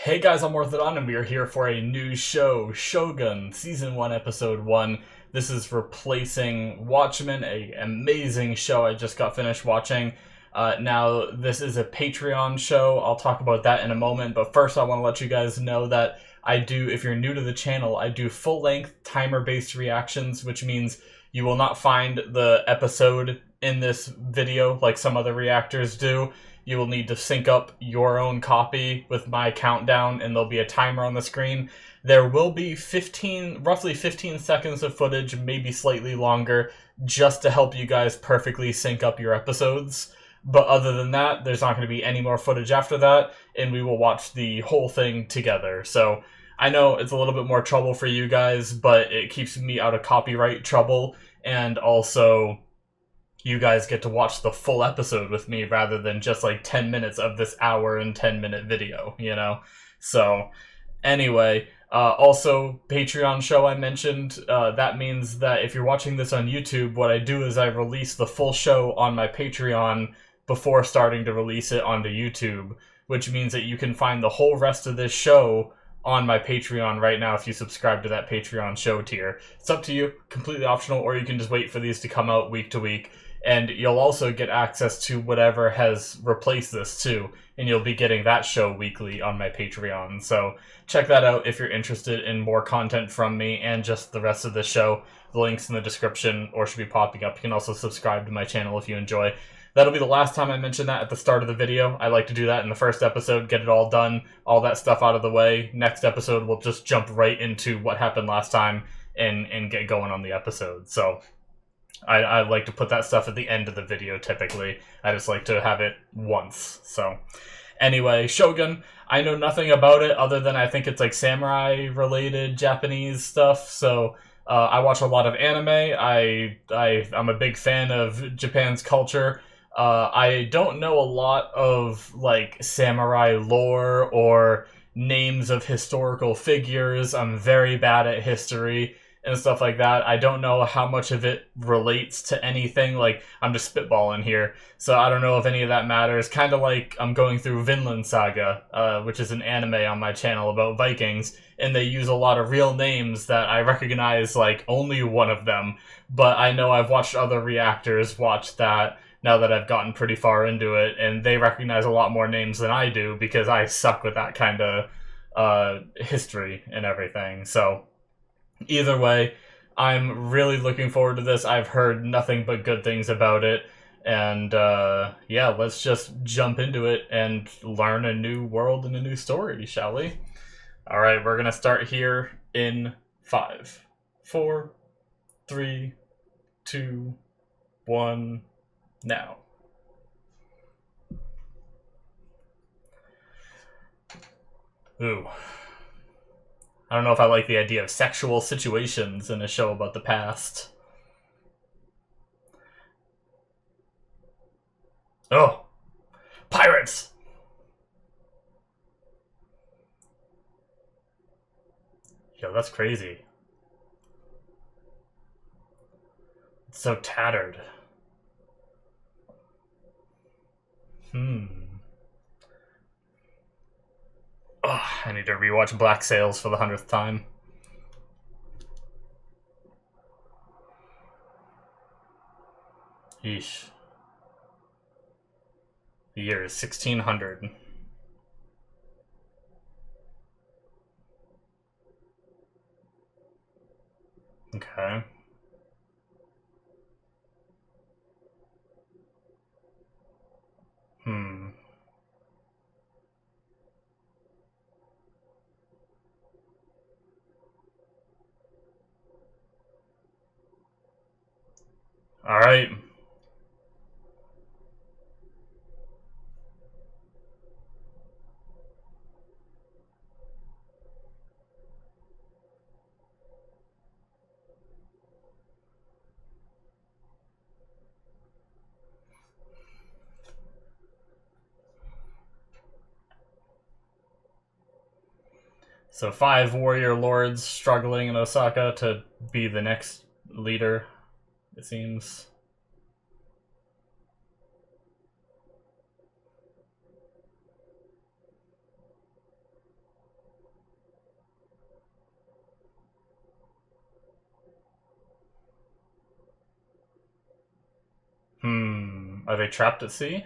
Hey guys, I'm Morthadon, and we are here for a new show, Shogun, Season 1, Episode 1. This is replacing Watchmen, an amazing show I just got finished watching. Now, this is a Patreon show. I'll talk about that in a moment, but first I want to let you guys know that if you're new to the channel, I do full-length, timer-based reactions, which means you will not find the episode in this video like some other reactors do. You will need to sync up your own copy with my countdown, and there'll be a timer on the screen. There will be roughly 15 seconds of footage, maybe slightly longer, just to help you guys perfectly sync up your episodes. But other than that, there's not going to be any more footage after that, and we will watch the whole thing together. So I know it's a little bit more trouble for you guys, but it keeps me out of copyright trouble, and also you guys get to watch the full episode with me rather than just like 10 minutes of this hour and 10-minute video, you know? So anyway, also Patreon show I mentioned, that means that if you're watching this on YouTube, what I do is I release the full show on my Patreon before starting to release it onto YouTube, which means that you can find the whole rest of this show on my Patreon right now if you subscribe to that Patreon show tier. It's up to you, completely optional, or you can just wait for these to come out week to week. And you'll also get access to whatever has replaced this too, and you'll be getting that show weekly on my Patreon. So check that out if you're interested in more content from me and just the rest of the show. The link's in the description or should be popping up. You can also subscribe to my channel if you enjoy. That'll be the last time I mention that at the start of the video. I like to do that in the first episode, get it all done, all that stuff out of the way. Next episode, we'll just jump right into what happened last time and get going on the episode. So I like to put that stuff at the end of the video, typically. I just like to have it once. So anyway, Shogun, I know nothing about it other than I think it's like samurai-related Japanese stuff. So I watch a lot of anime. I'm a big fan of Japan's culture. I don't know a lot of like samurai lore or names of historical figures. I'm very bad at history and stuff like that. I don't know how much of it relates to anything. Like, I'm just spitballing here, so I don't know if any of that matters. Kind of like I'm going through Vinland Saga, which is an anime on my channel about Vikings, and they use a lot of real names that I recognize, like, only one of them. But I know I've watched other reactors watch that now that I've gotten pretty far into it, and they recognize a lot more names than I do because I suck with that kind of history and everything. So either way, I'm really looking forward to this. I've heard nothing but good things about it. And yeah, let's just jump into it and learn a new world and a new story, shall we? Alright, we're going to start here in 5, 4, 3, 2, 1, now. Ooh. I don't know if I like the idea of sexual situations in a show about the past. Oh! Pirates! Yo, that's crazy. It's so tattered. Oh, I need to rewatch Black Sails for the 100th time. Yeesh. The year is 1600. Okay. Alright. So 5 warrior lords struggling in Osaka to be the next leader, it seems. Are they trapped at sea?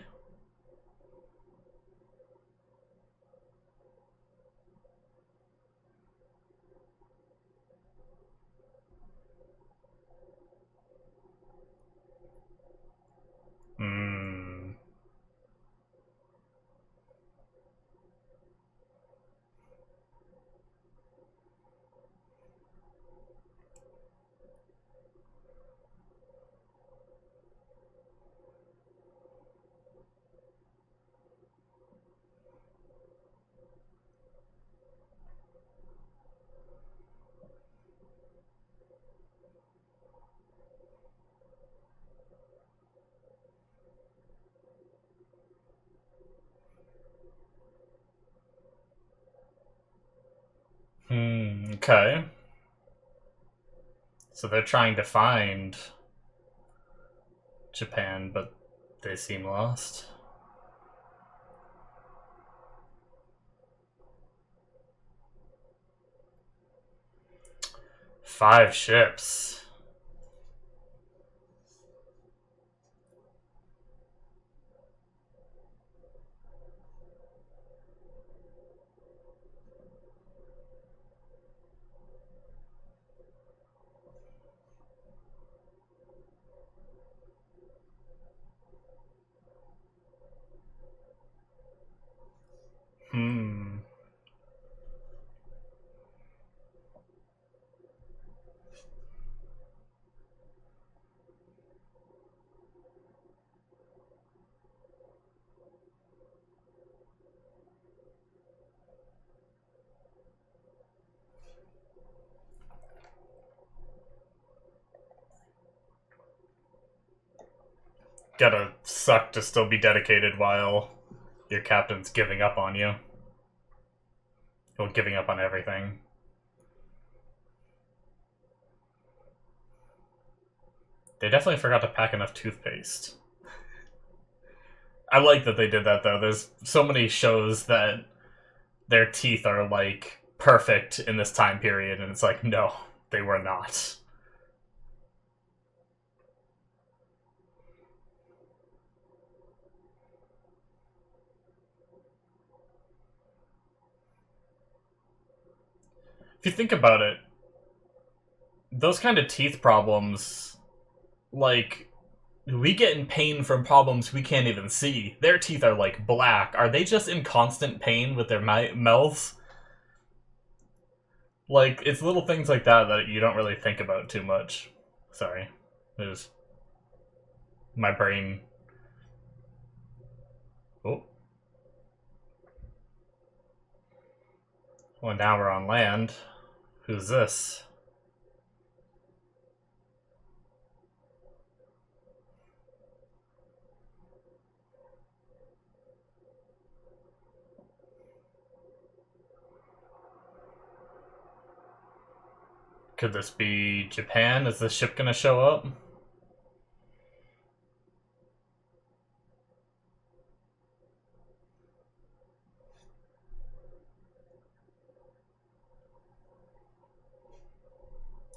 Hmm. Okay. So they're trying to find Japan, but they seem lost. Five ships. Hmm. Gotta suck to still be dedicated while your captain's giving up on you. Well, giving up on everything. They definitely forgot to pack enough toothpaste. I like that they did that, though. There's so many shows that their teeth are, like, perfect in this time period, and it's like, no, they were not. If you think about it, those kind of teeth problems, like, we get in pain from problems we can't even see. Their teeth are, like, black. Are they just in constant pain with their mouths? Like, it's little things like that that you don't really think about too much. Sorry. There's my brain. Oh. Well, now we're on land. Who's this? Could this be Japan? Is the ship gonna show up?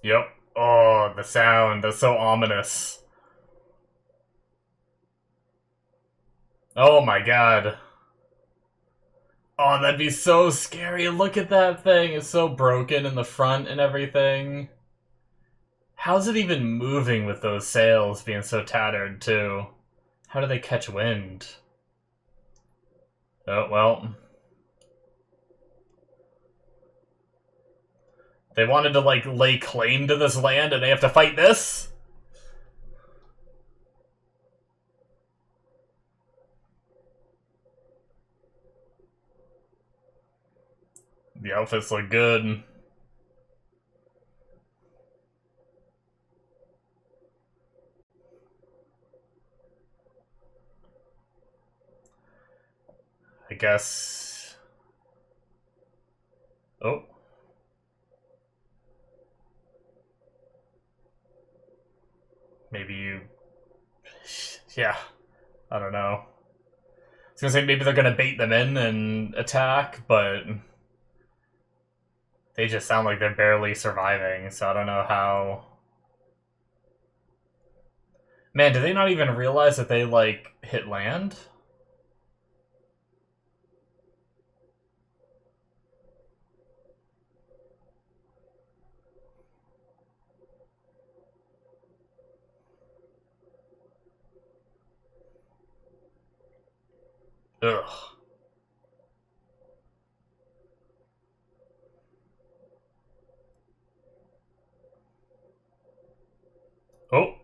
Yep. Oh, the sound. That's so ominous. Oh my god. Oh, that'd be so scary. Look at that thing. It's so broken in the front and everything. How's it even moving with those sails being so tattered, too? How do they catch wind? Oh, well. They wanted to, like, lay claim to this land and they have to fight this? The outfits look good. I guess... Oh. Maybe you... Yeah. I don't know. I was gonna say maybe they're gonna bait them in and attack, but... They just sound like they're barely surviving, so I don't know how... Man, do they not even realize that they, like, hit land? Ugh. Oh.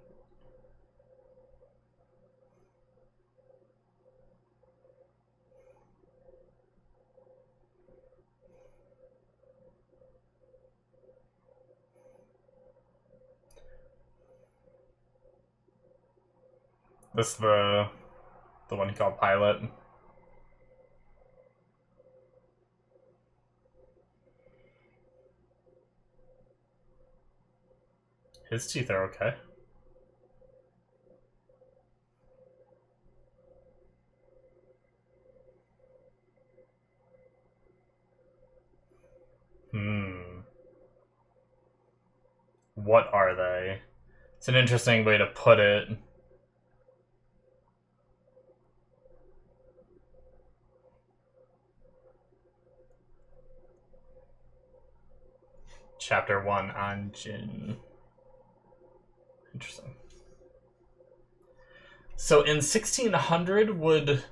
This the one he called Pilot. His teeth are okay. What are they? It's an interesting way to put it. Chapter 1, Anjin. Interesting. So in 1600, would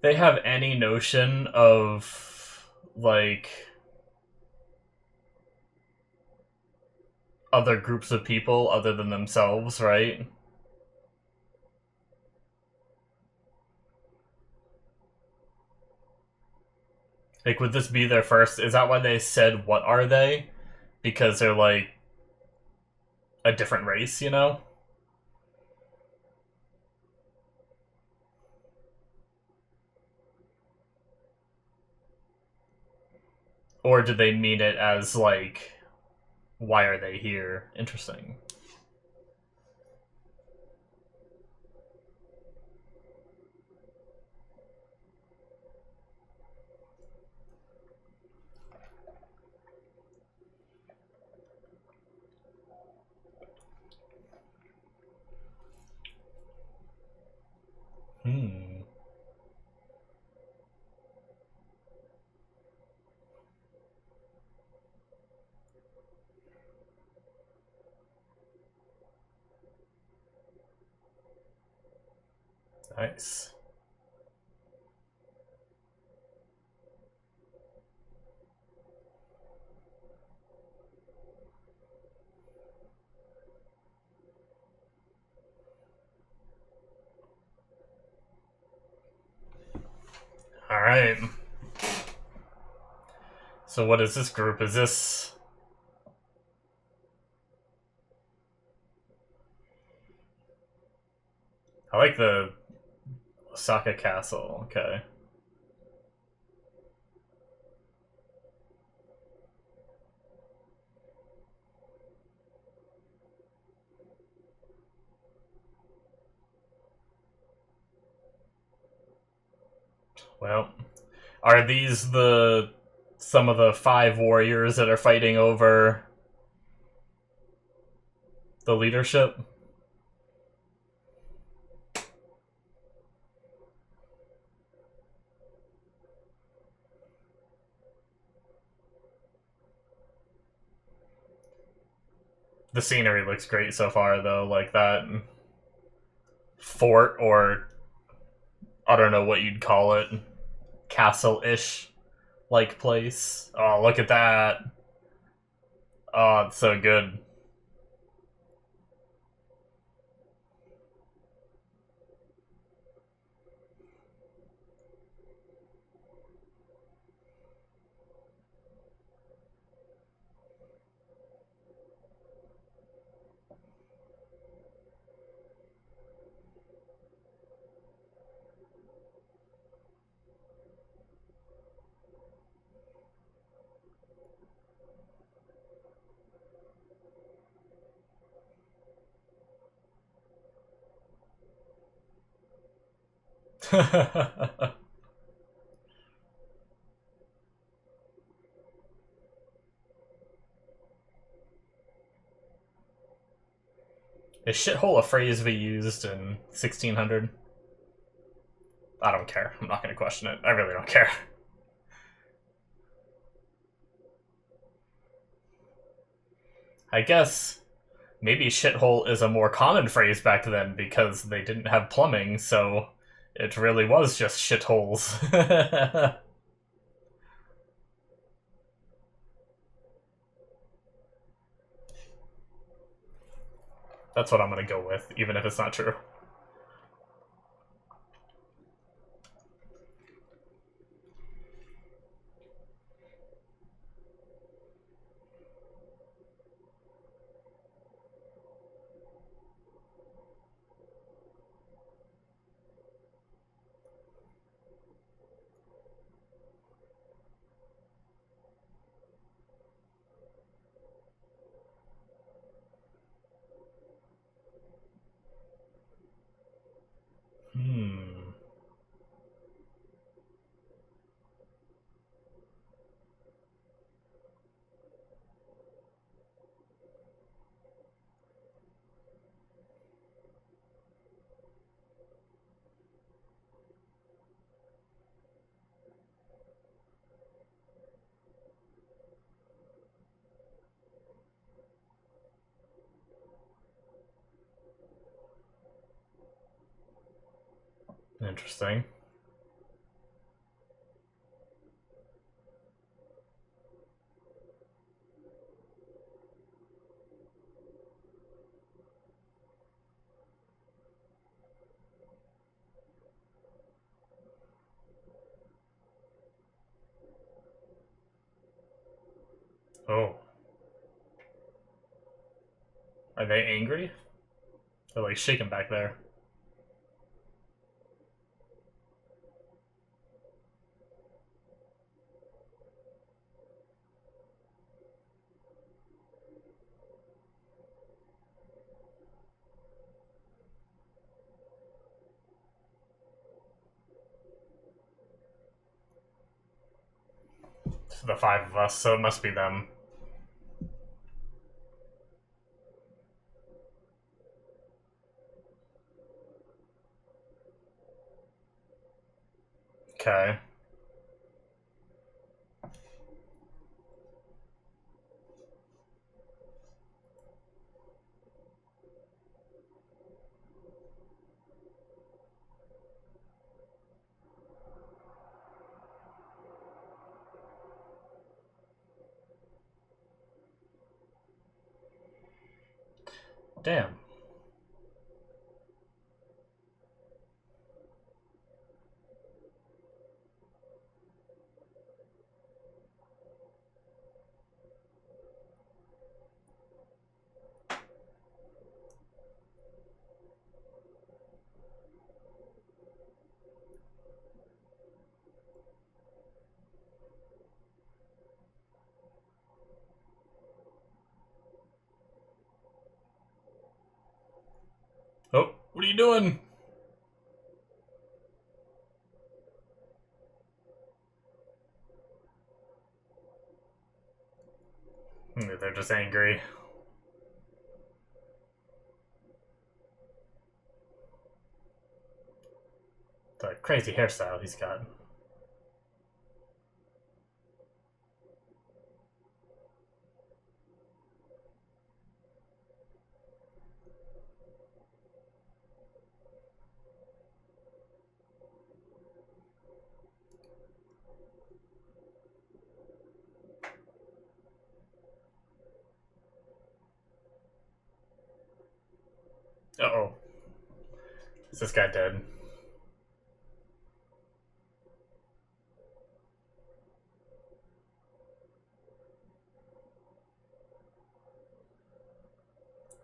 they have any notion of, like, other groups of people other than themselves, right? Like, would this be their first? Is that why they said, what are they? Because they're, like, a different race, you know? Or did they mean it as, like, why are they here? Interesting. Hmm. Nice. Alright. So what is this group? Is this... I like the Osaka Castle. Okay. Well, are these some of the 5 warriors that are fighting over the leadership? The scenery looks great so far, though. Like that fort, or I don't know what you'd call it, castle-ish like place. Oh, look at that. Oh, it's so good. Is shithole a phrase we used in 1600? I don't care. I'm not going to question it. I really don't care. I guess maybe shithole is a more common phrase back then because they didn't have plumbing, so it really was just shitholes. That's what I'm going to go with, even if it's not true. Interesting. Oh. Are they angry? They're like shaking back there. The five of us, so it must be them. Okay. Damn. Oh, what are you doing? They're just angry. The crazy hairstyle he's got. Uh-oh. Is this guy dead?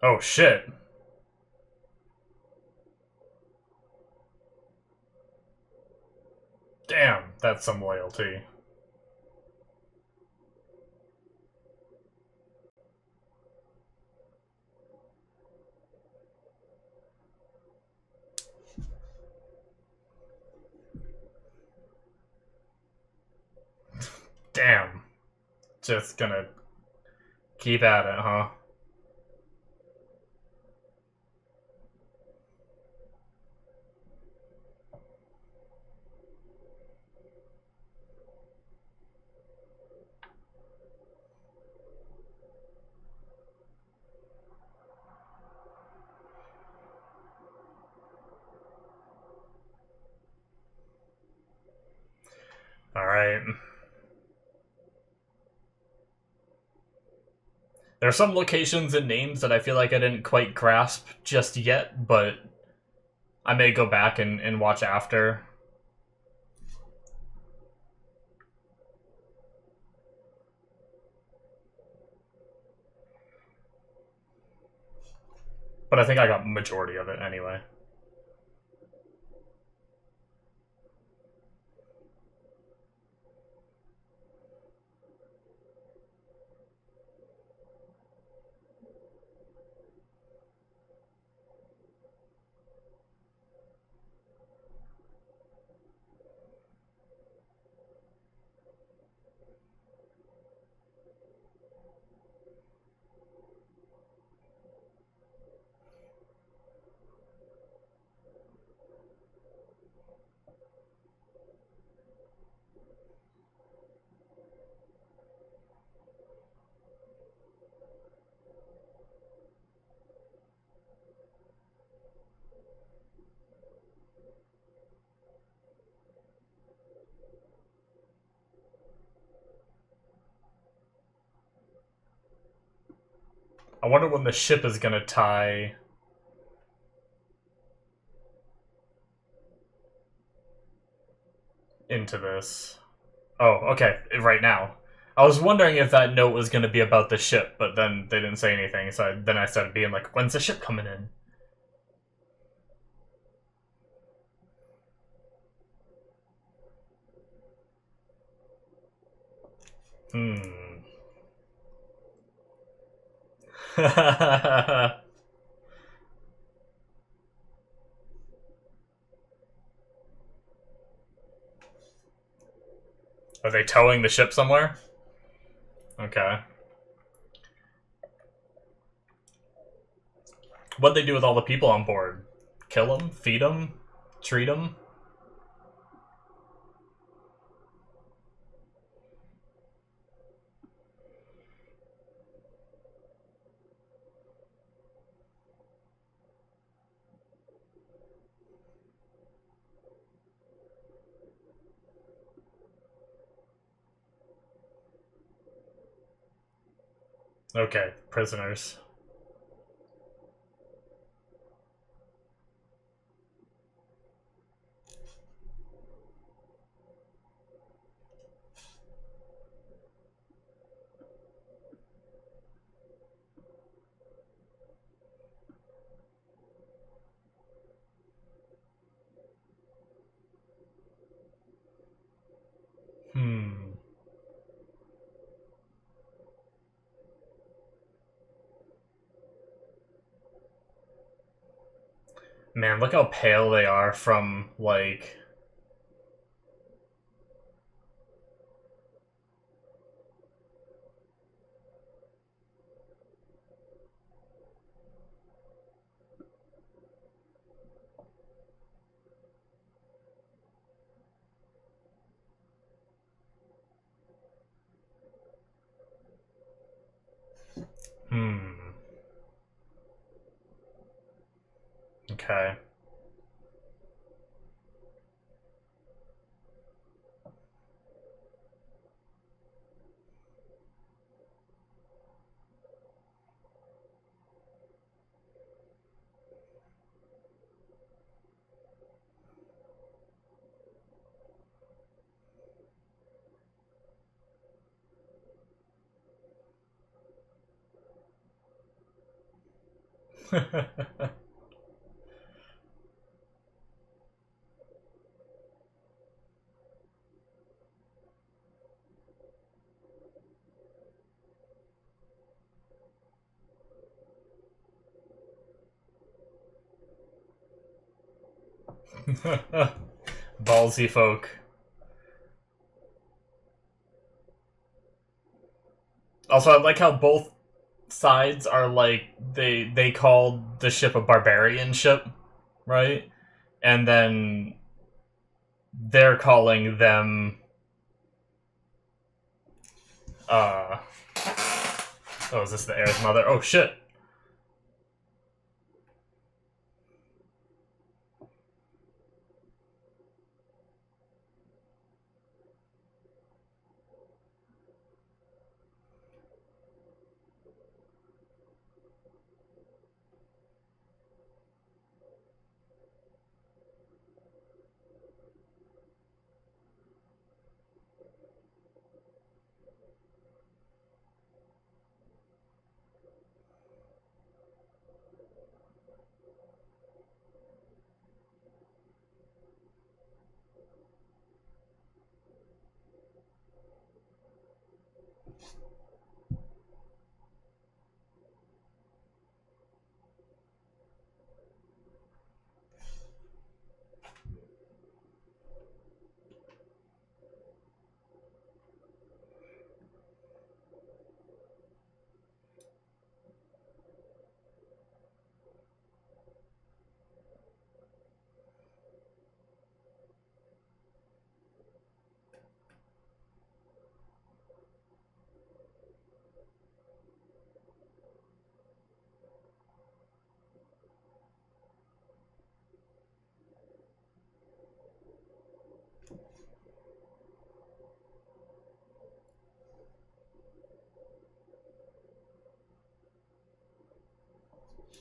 Oh, shit. Damn, that's some loyalty. Damn. Just gonna keep at it, huh? Alright. There are some locations and names that I feel like I didn't quite grasp just yet, but I may go back and watch after. But I think I got majority of it anyway. I wonder when the ship is gonna tie into this. Oh, okay, right now. I was wondering if that note was gonna be about the ship, but then they didn't say anything, so then I started being like, when's the ship coming in? Are they towing the ship somewhere? Okay. What'd they do with all the people on board? Kill them? Feed them? Treat them? Okay, prisoners. Man, look how pale they are from, like... Okay. Ballsy folk. Also, I like how both sides are like they called the ship a barbarian ship, right? And then they're calling them oh, is this the heir's mother? Oh shit.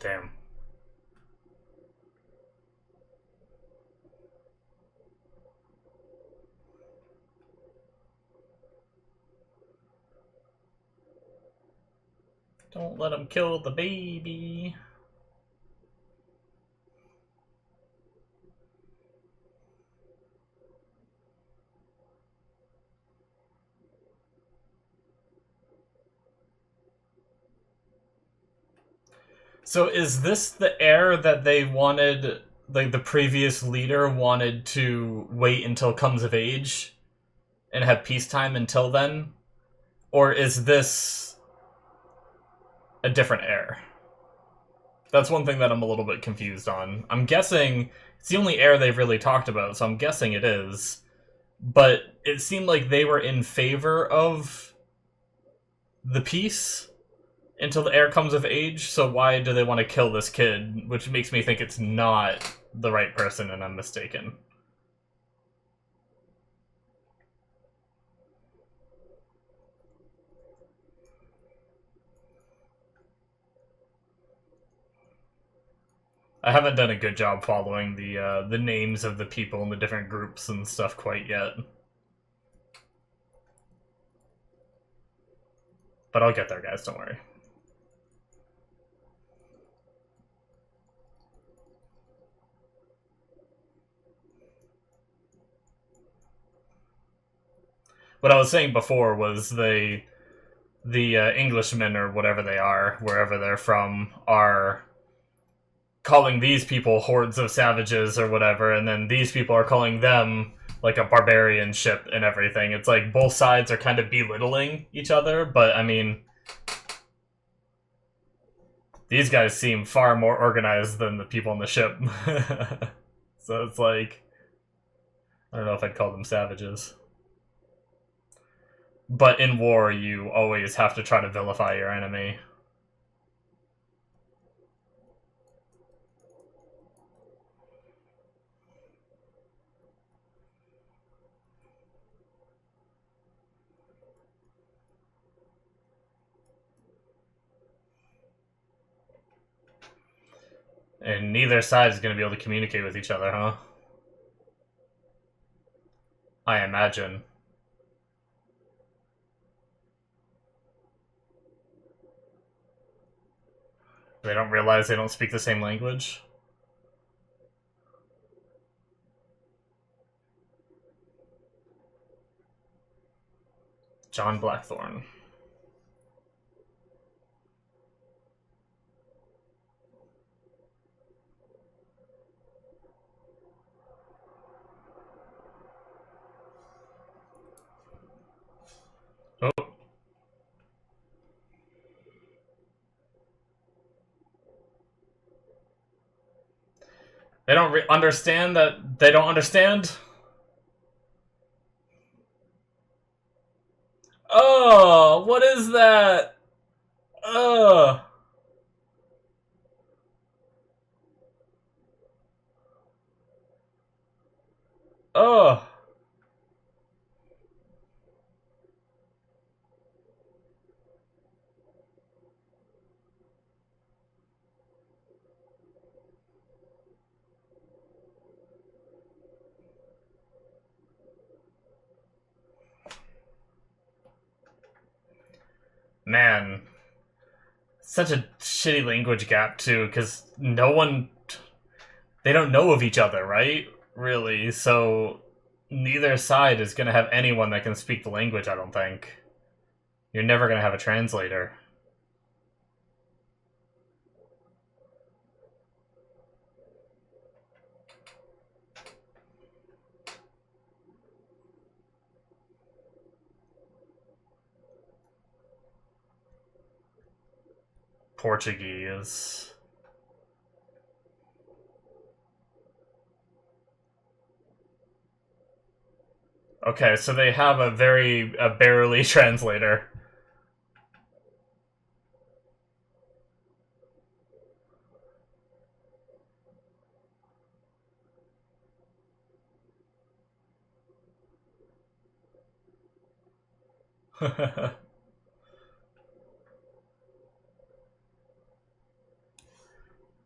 Damn. Don't let him kill the baby. So is this the heir that they wanted, like the previous leader wanted to wait until comes of age and have peacetime until then? Or is this a different heir? That's one thing that I'm a little bit confused on. I'm guessing it's the only heir they've really talked about, so I'm guessing it is. But it seemed like they were in favor of the peace until the heir comes of age, so why do they want to kill this kid? Which makes me think it's not the right person and I'm mistaken. I haven't done a good job following the names of the people in the different groups and stuff quite yet. But I'll get there, guys, don't worry. What I was saying before was the Englishmen, or whatever they are, wherever they're from, are calling these people hordes of savages or whatever, and then these people are calling them like a barbarian ship and everything. It's like both sides are kind of belittling each other, but I mean, these guys seem far more organized than the people on the ship. So it's like, I don't know if I'd call them savages. But in war, you always have to try to vilify your enemy. And neither side is going to be able to communicate with each other, huh? I imagine. They don't realize they don't speak the same language. John Blackthorne. Oh. They don't understand that they don't understand? Oh, what is that? Ugh. Ugh. Man. Such a shitty language gap, too, because no one... They don't know of each other, right? Really, so neither side is going to have anyone that can speak the language, I don't think. You're never gonna have a translator. Portuguese. Okay, so they have a barely translator.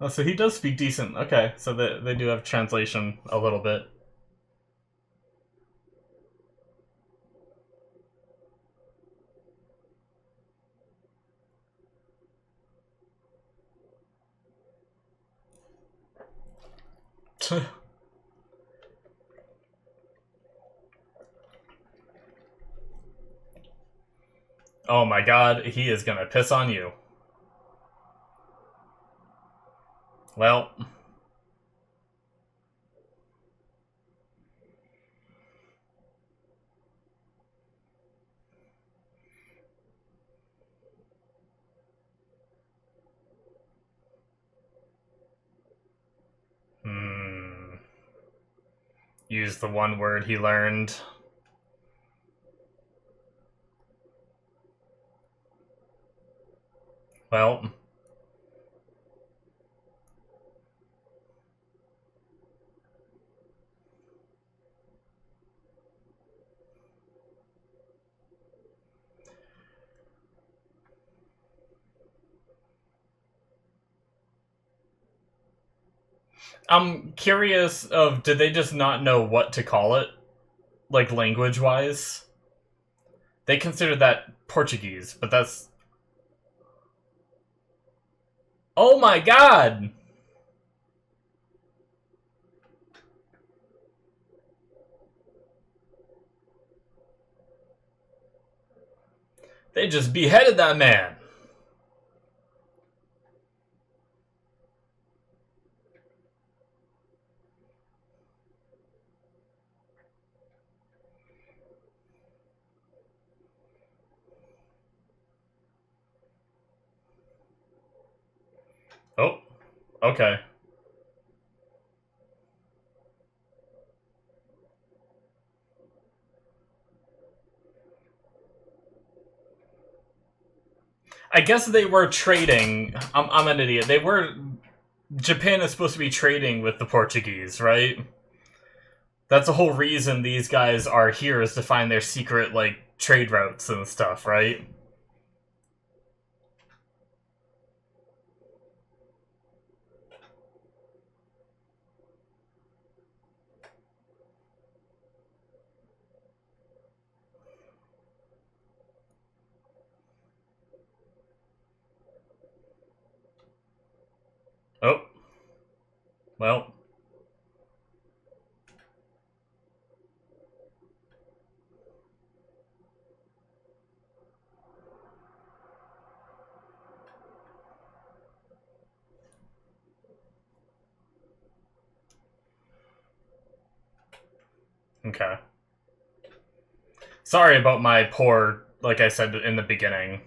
Oh, so he does speak decent. Okay, so they do have translation a little bit. Oh my god, he is gonna piss on you. Well... Use the one word he learned. Well... I'm curious of, did they just not know what to call it? Like, language-wise? They consider that Portuguese, but that's... Oh my god! They just beheaded that man! Oh, okay. I guess they were trading. I'm an idiot. They were... Japan is supposed to be trading with the Portuguese, right? That's the whole reason these guys are here, is to find their secret, like, trade routes and stuff, right? Oh. Well. Okay. Sorry about my poor, like I said in the beginning.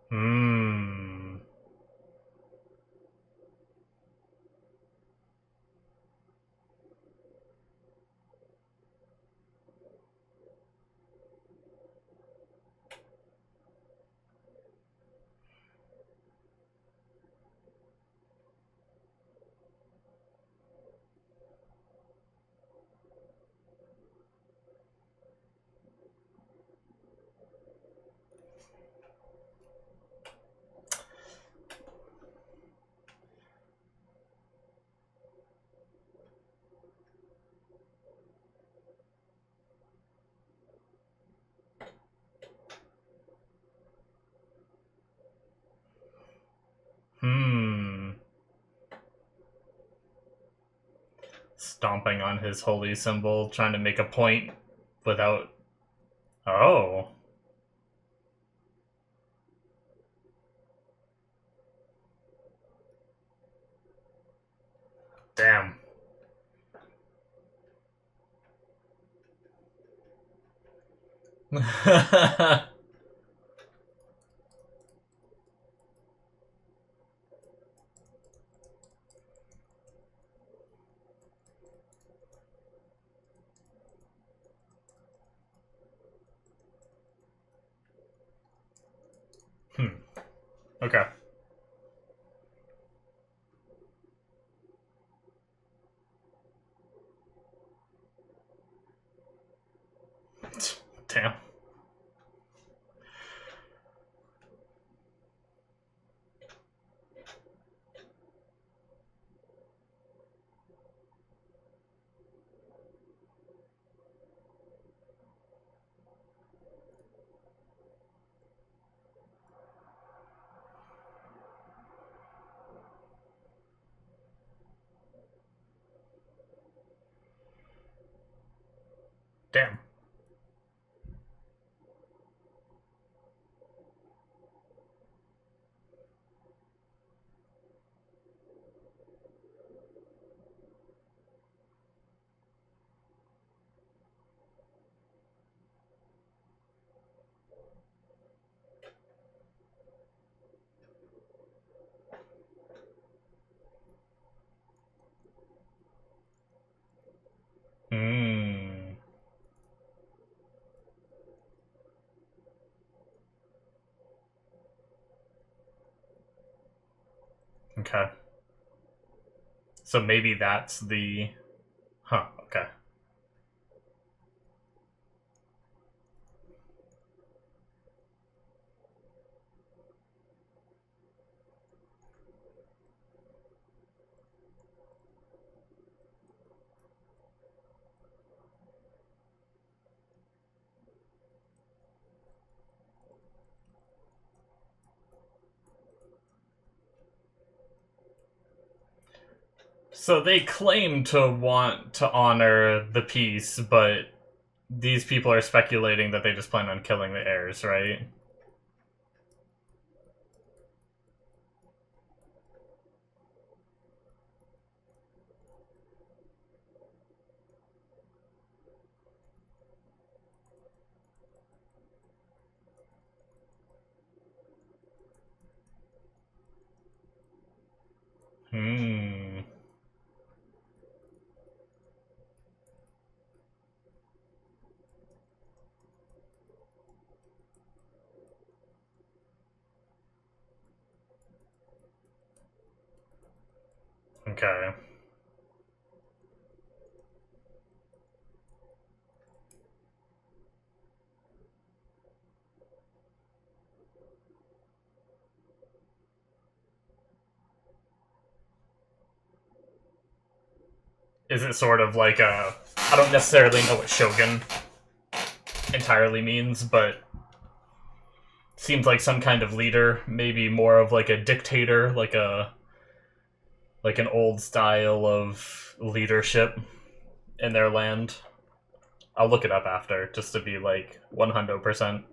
Hmm. Stomping on his holy symbol, trying to make a point without... Oh. Damn. Okay. Damn. Damn. Hmm. Okay. So maybe that's the... Huh, okay. So they claim to want to honor the peace, but these people are speculating that they just plan on killing the heirs, right? Hmm. Okay. Is it sort of like a... I don't necessarily know what Shogun entirely means, but seems like some kind of leader, maybe more of like a dictator, like an old style of leadership in their land. I'll look it up after, just to be like 100%.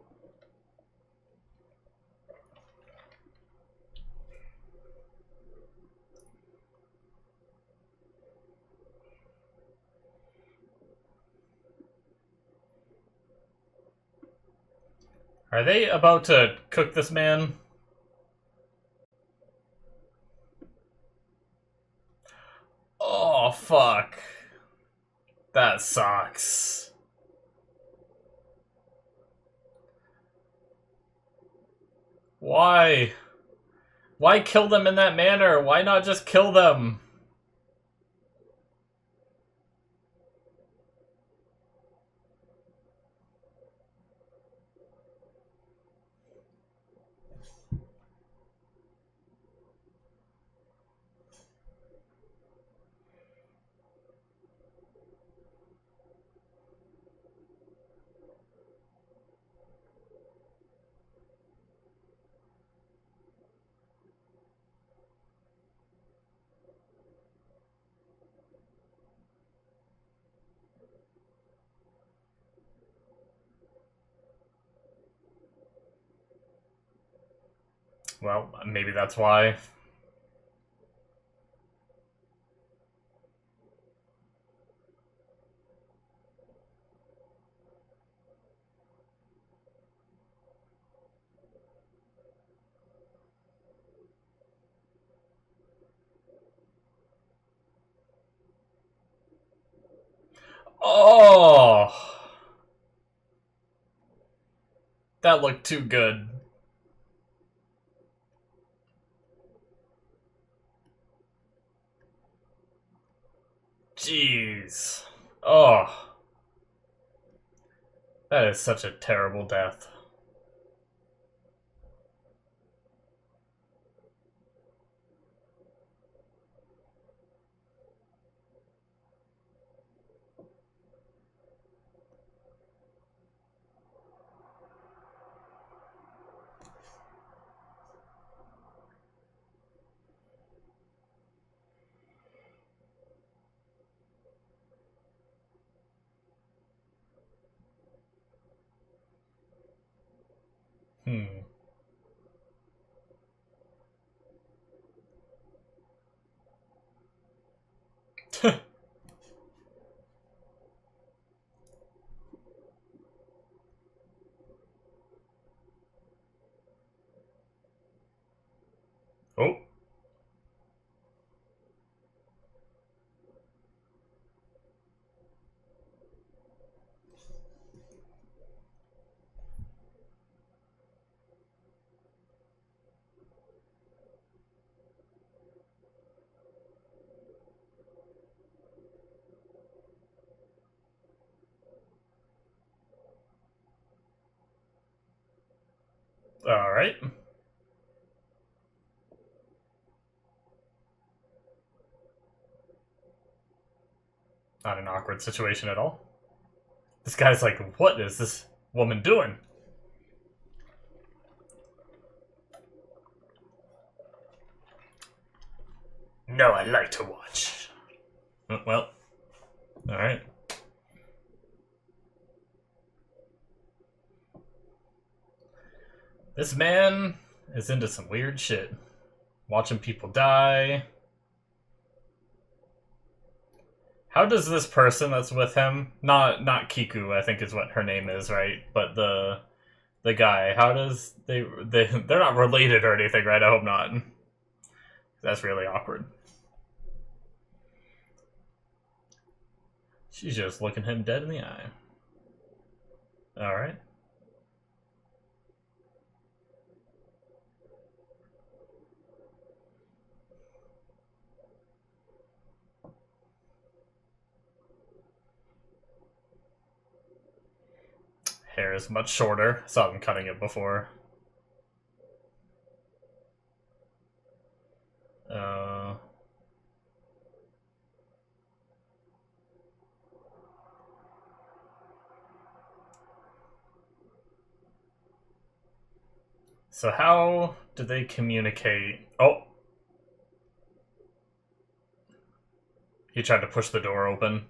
Are they about to cook this man? Oh, fuck. That sucks. Why? Why kill them in that manner? Why not just kill them? Well, maybe that's why. Oh! That looked too good. Jeez. Oh. That is such a terrible death. Hmm. Oh. Alright. Not an awkward situation at all. This guy's like, what is this woman doing? No, I like to watch. Well, alright. This man is into some weird shit. Watching people die. How does this person that's with him, not Kiku, I think is what her name is, right? But the guy, how does they're not related or anything, right? I hope not. That's really awkward. She's just looking him dead in the eye. Alright. Hair is much shorter. Saw them cutting it before. So how do they communicate? Oh! He tried to push the door open.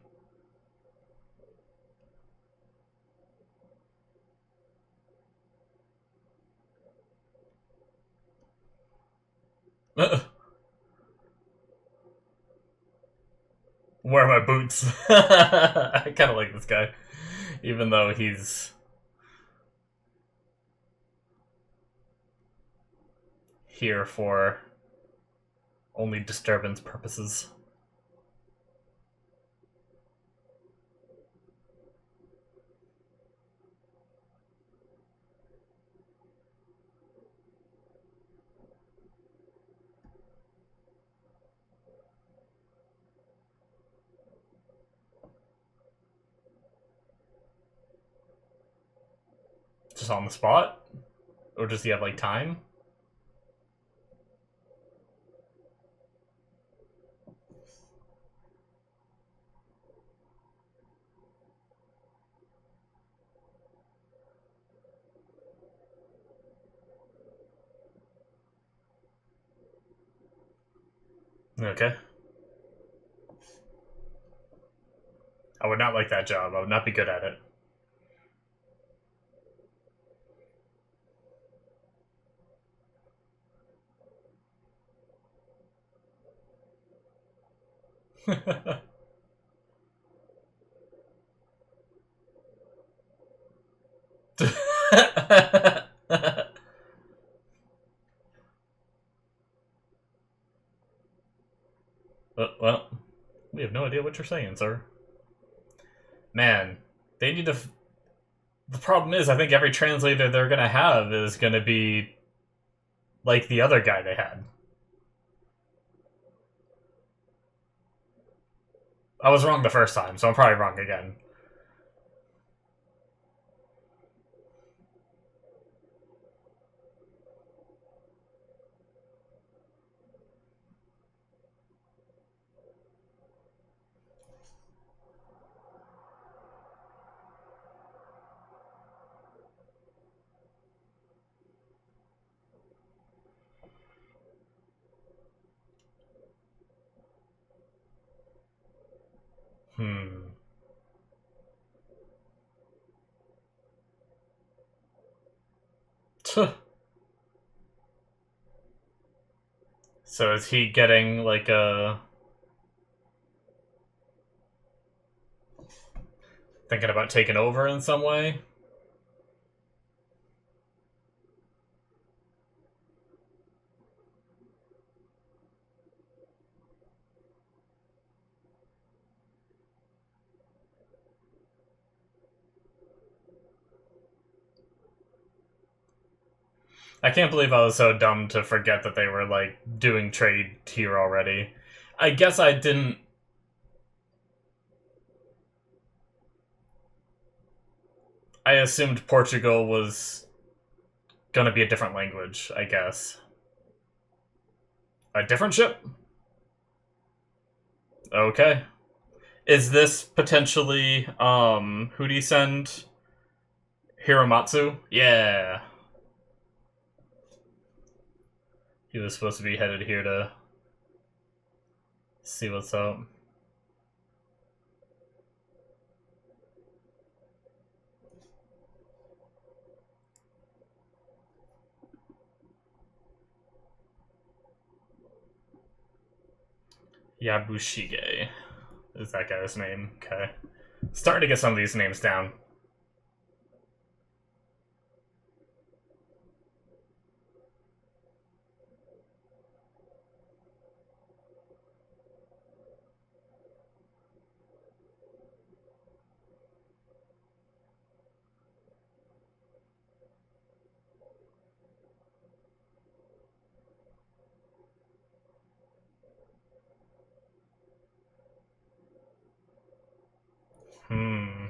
Where are my boots? I kind of like this guy. Even though he's here for only disturbance purposes. Just on the spot? Or does he have, like, time? Okay. I would not like that job. I would not be good at it. Well, we have no idea what you're saying, sir. Man, they need to. The problem is, I think every translator they're gonna have is gonna be like the other guy they had. I was wrong the first time, so I'm probably wrong again. Hmm. Tuh. So is he getting like a thinking about taking over in some way? I can't believe I was so dumb to forget that they were like doing trade here already. I guess I didn't. I assumed Portugal was gonna be a different language, I guess. A different ship? Okay. Is this potentially who do you send? Hiramatsu? Yeah. He was supposed to be headed here to see what's up. Yabushige is that guy's name. Okay. Starting to get some of these names down. Hmm.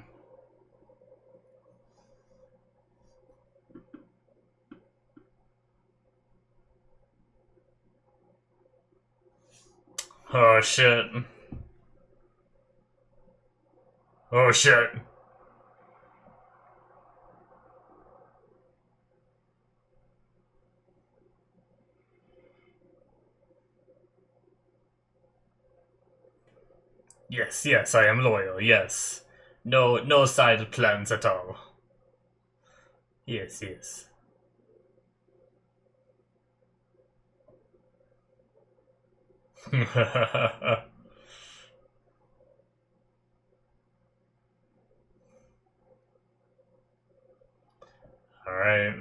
Oh shit. Oh shit. Yes, yes, I am loyal, yes. No side plans at all. Yes, yes. Alright.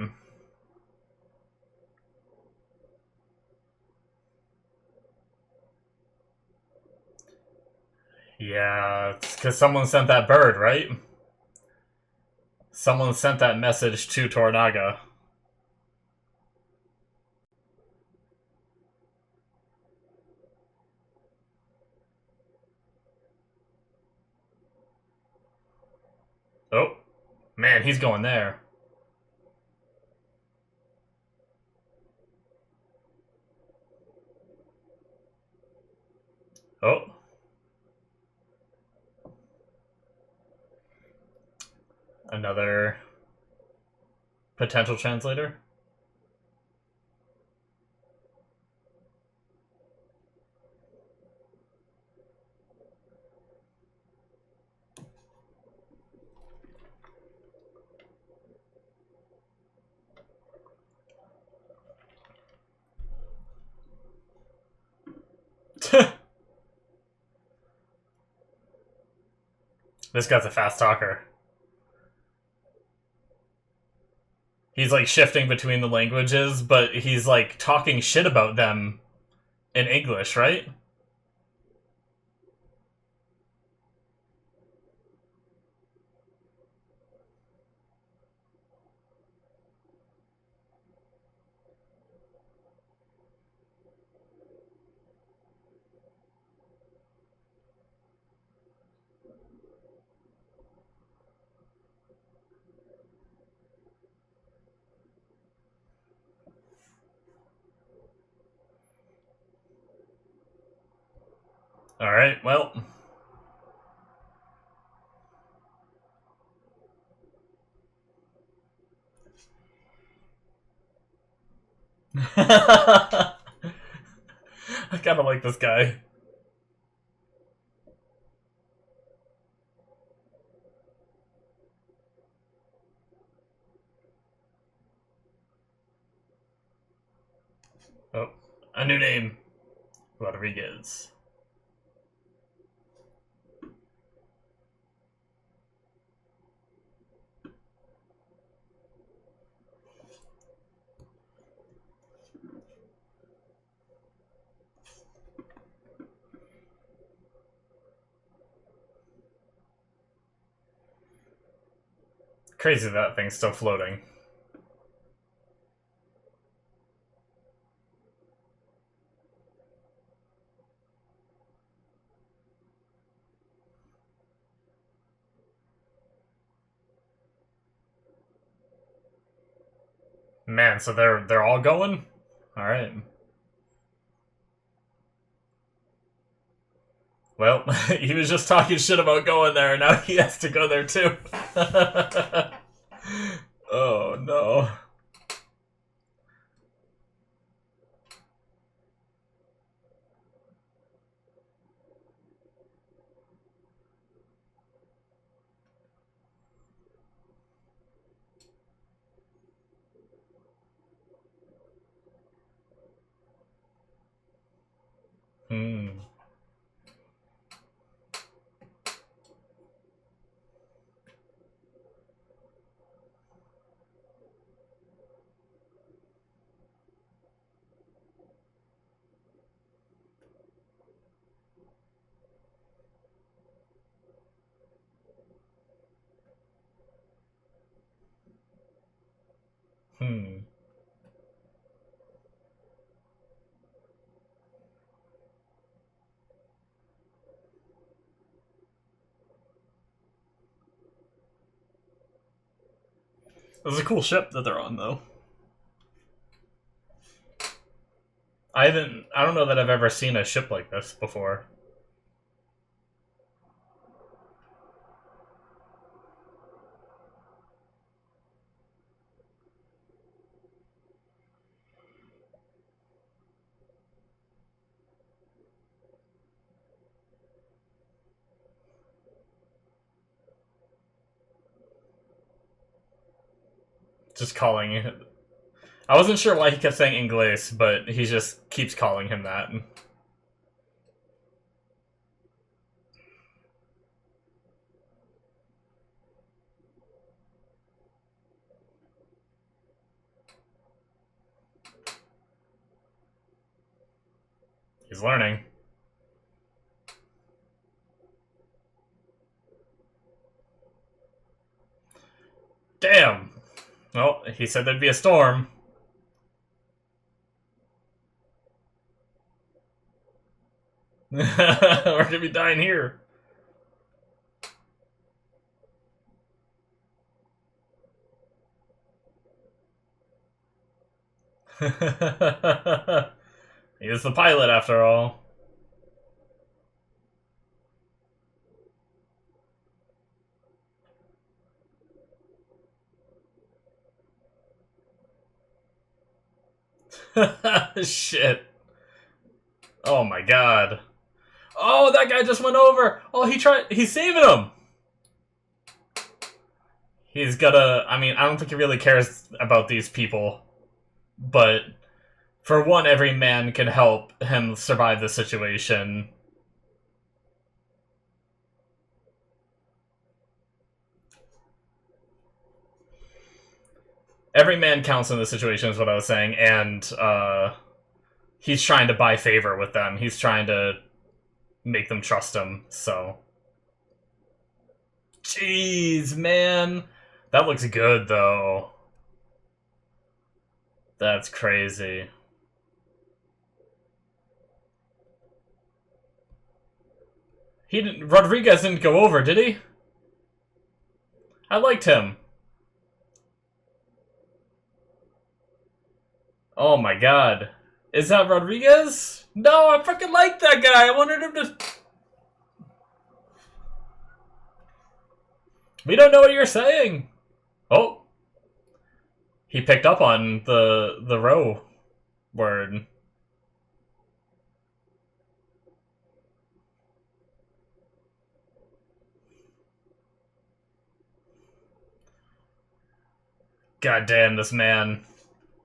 Yeah, it's because someone sent that bird, right? Someone sent that message to Tornaga. Oh, man, he's going there. Oh. Another potential translator. This guy's a fast talker. He's like shifting between the languages, but he's like talking shit about them in English, right? Alright, well. I kinda like this guy. Oh, a new name. Rodriguez. Crazy that thing's still floating. Man, so they're all going? Alright. Well, he was just talking shit about going there, and now he has to go there too. Oh no. Hmm. Hmm. This is a cool ship that they're on, though. I don't know that I've ever seen a ship like this before. Just calling it. I wasn't sure why he kept saying English, but he just keeps calling him that. He's learning. Damn! Well, he said there'd be a storm. We're gonna be dying here. He is the pilot, after all. Shit. Oh my god. Oh, that guy just went over! Oh, he's saving him! He's gotta... I mean, I don't think he really cares about these people. But, for one, every man can help him survive the situation. Every man counts in this situation is what I was saying, and he's trying to buy favor with them. He's trying to make them trust him, so... Jeez, man. That looks good, though. That's crazy. Rodriguez didn't go over, did he? I liked him. Oh my god. Is that Rodriguez? No, I fucking like that guy. I wanted him to... We don't know what you're saying. Oh. He picked up on the row word. God damn, this man.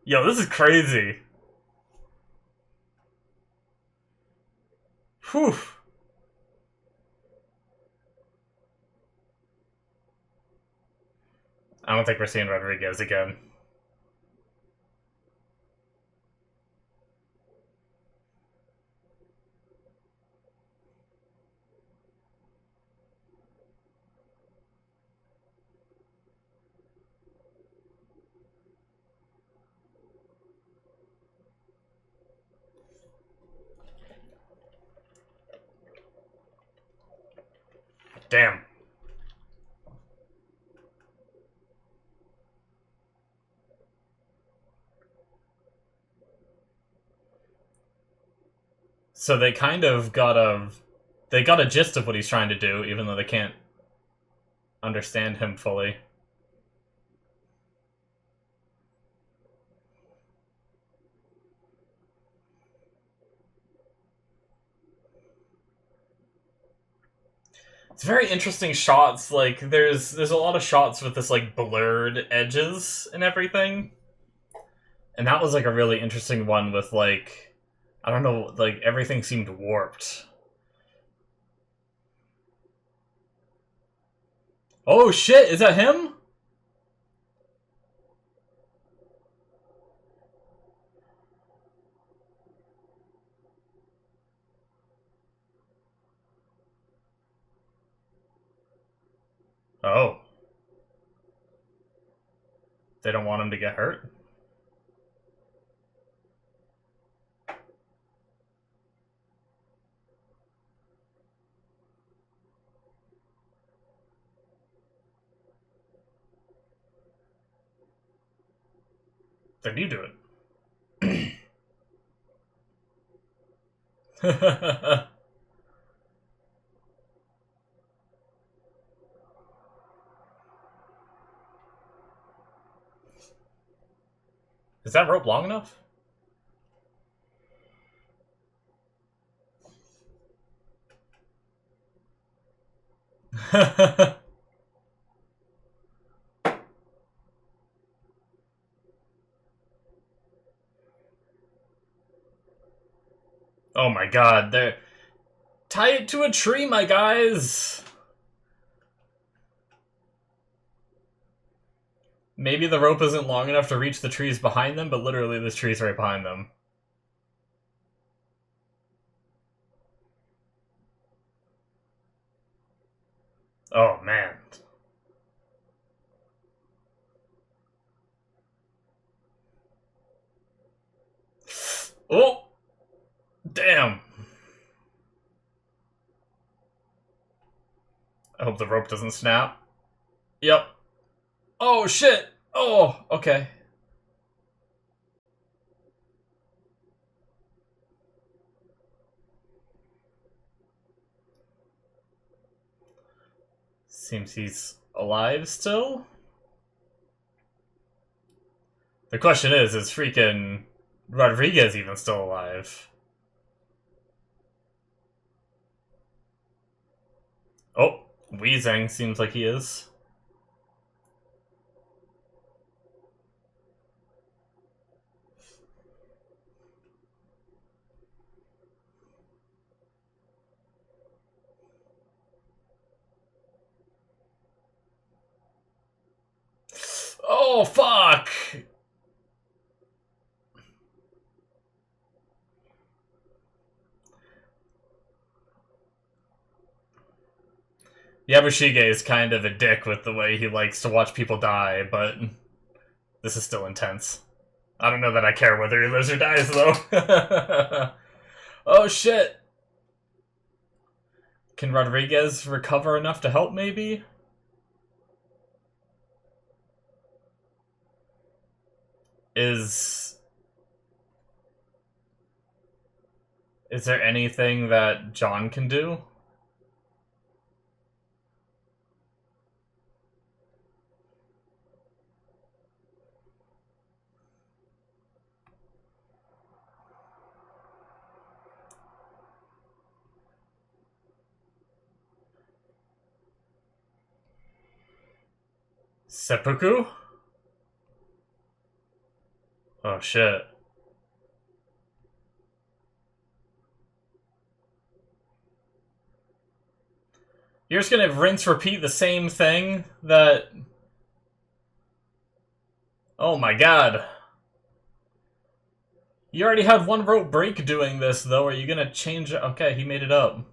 Yo, this is crazy. Whew. I don't think we're seeing Rodriguez again. Damn. So they kind of got a gist of what he's trying to do, even though they can't understand him fully. It's very interesting shots. Like there's a lot of shots with this like blurred edges and everything. And that was like a really interesting one with like, I don't know, like everything seemed warped. Oh shit, is that him? Oh. They don't want him to get hurt? Then you do it. Is that rope long enough? Oh my god, they're... Tie it to a tree, my guys! Maybe the rope isn't long enough to reach the trees behind them, but literally this tree's right behind them. Oh, man. Oh! Damn! I hope the rope doesn't snap. Yep. Oh, shit! Oh, okay. Seems he's alive still? The question is freaking Rodriguez even still alive? Oh, Weezing seems like he is. Oh, fuck! Yabushige is kind of a dick with the way he likes to watch people die, but this is still intense. I don't know that I care whether he lives or dies, though. Oh, shit! Can Rodriguez recover enough to help, maybe? Is there anything that John can do? Seppuku? Oh, shit. You're just gonna rinse repeat the same thing that... Oh my god. You already had one rope break doing this, though. Are you gonna change it? Okay, he made it up.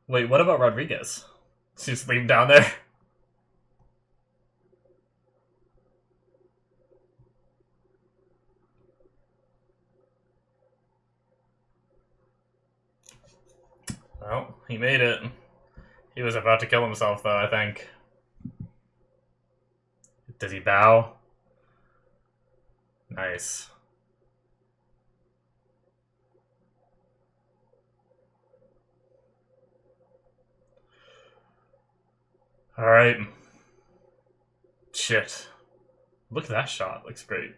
Wait, what about Rodriguez? So you just leave him down there? Well, he made it. He was about to kill himself, though, I think. Does he bow? Nice. Alright. Shit. Look at that shot. Looks great.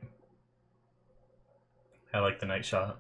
I like the night shot.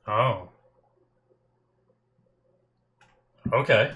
Oh. Okay.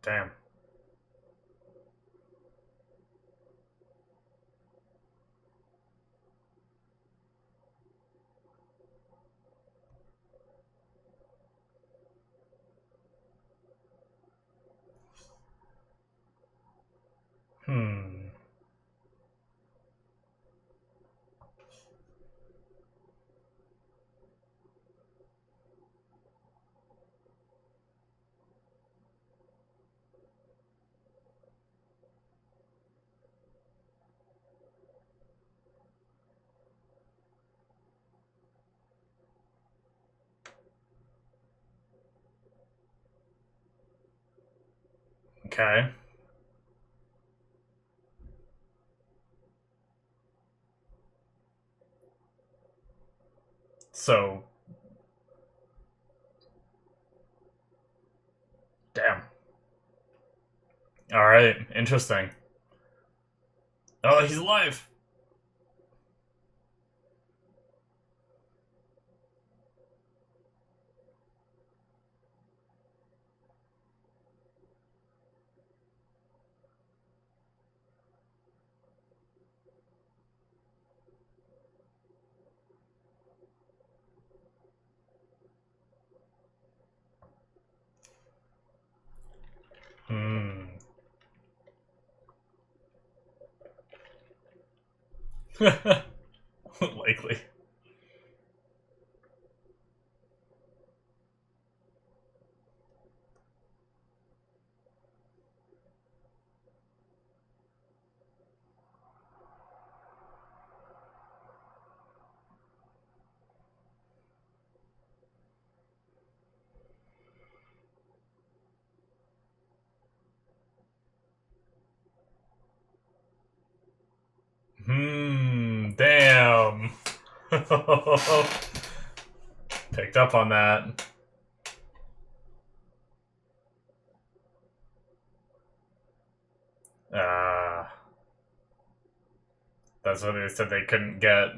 Damn. Hmm. Okay. So... Damn. Alright, interesting. Oh, he's alive! Hmm. Likely. Damn. Picked up on that. That's what they said they couldn't get.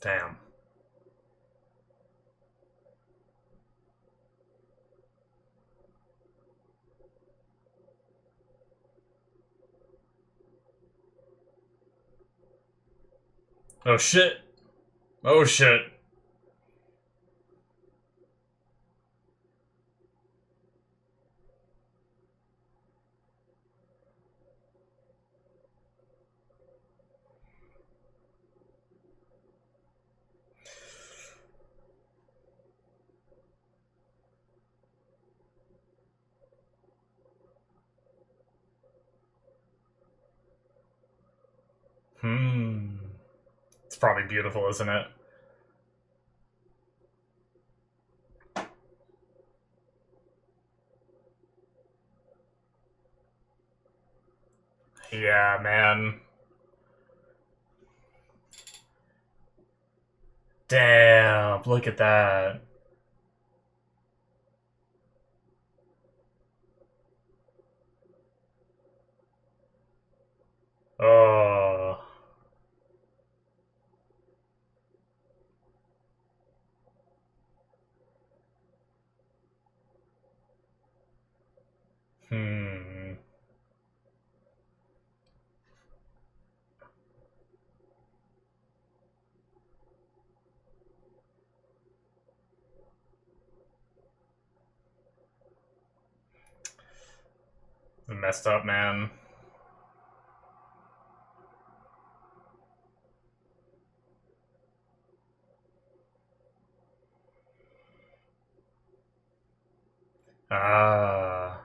Damn. Oh shit. Oh shit. It's probably beautiful, isn't it? Yeah, man. Damn, look at that. Oh. Hmm. Messed up, man. Ah.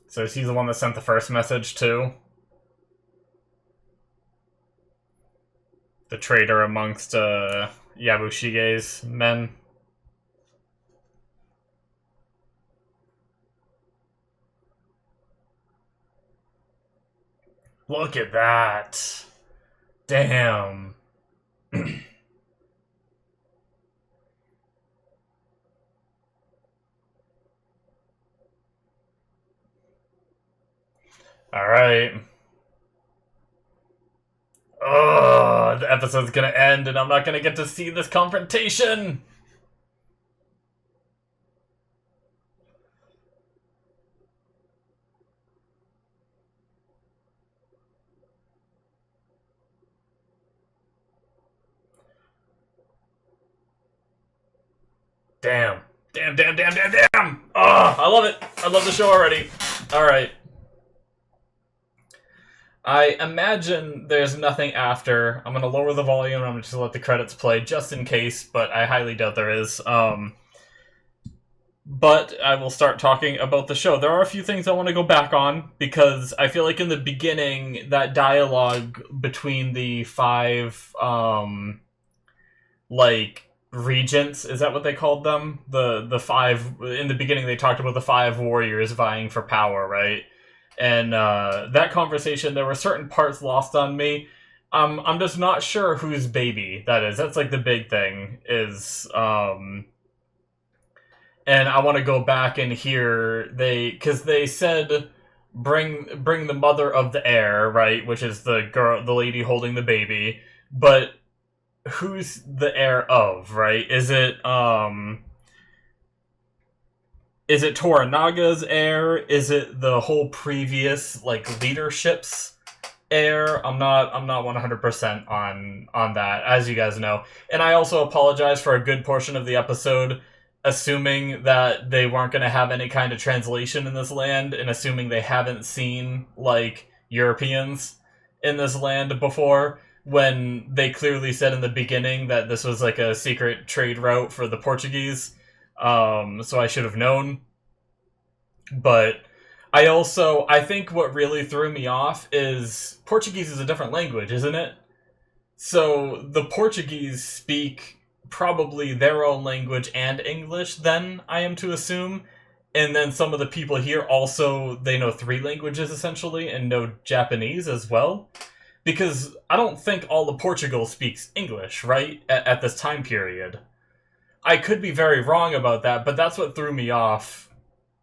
So is he the one that sent the first message too? The traitor amongst Yabushige's men? Look at that. Damn. Alright. Oh, the episode's gonna end and I'm not gonna get to see this confrontation! Damn. Damn, damn, damn, damn, damn! Oh, I love it! I love the show already. Alright. I imagine there's nothing after. I'm gonna lower the volume and I'm just gonna let the credits play just in case, but I highly doubt there is. But I will start talking about the show. There are a few things I want to go back on, because I feel like in the beginning, that dialogue between the five, like, regents. Is that what they called them? The five in the beginning. They talked about the five warriors vying for power, right? And that conversation, there were certain parts lost on me. I'm just not sure whose baby that is. That's like the big thing is. And I want to go back and hear because they said bring the mother of the heir, right, which is the lady holding the baby, but who's the heir of, right? Is it Toranaga's heir? Is it the whole previous like leadership's heir? I'm not 100% on that, as you guys know. And I also apologize for a good portion of the episode assuming that they weren't going to have any kind of translation in this land, and assuming they haven't seen, like, Europeans in this land before, when they clearly said in the beginning that this was, like, a secret trade route for the Portuguese. So I should have known. But I think what really threw me off is Portuguese is a different language, isn't it? So the Portuguese speak probably their own language and English, then, I am to assume. And then some of the people here also, they know 3 languages, essentially, and know Japanese as well. Because I don't think all of Portugal speaks English, right? At this time period. I could be very wrong about that, but that's what threw me off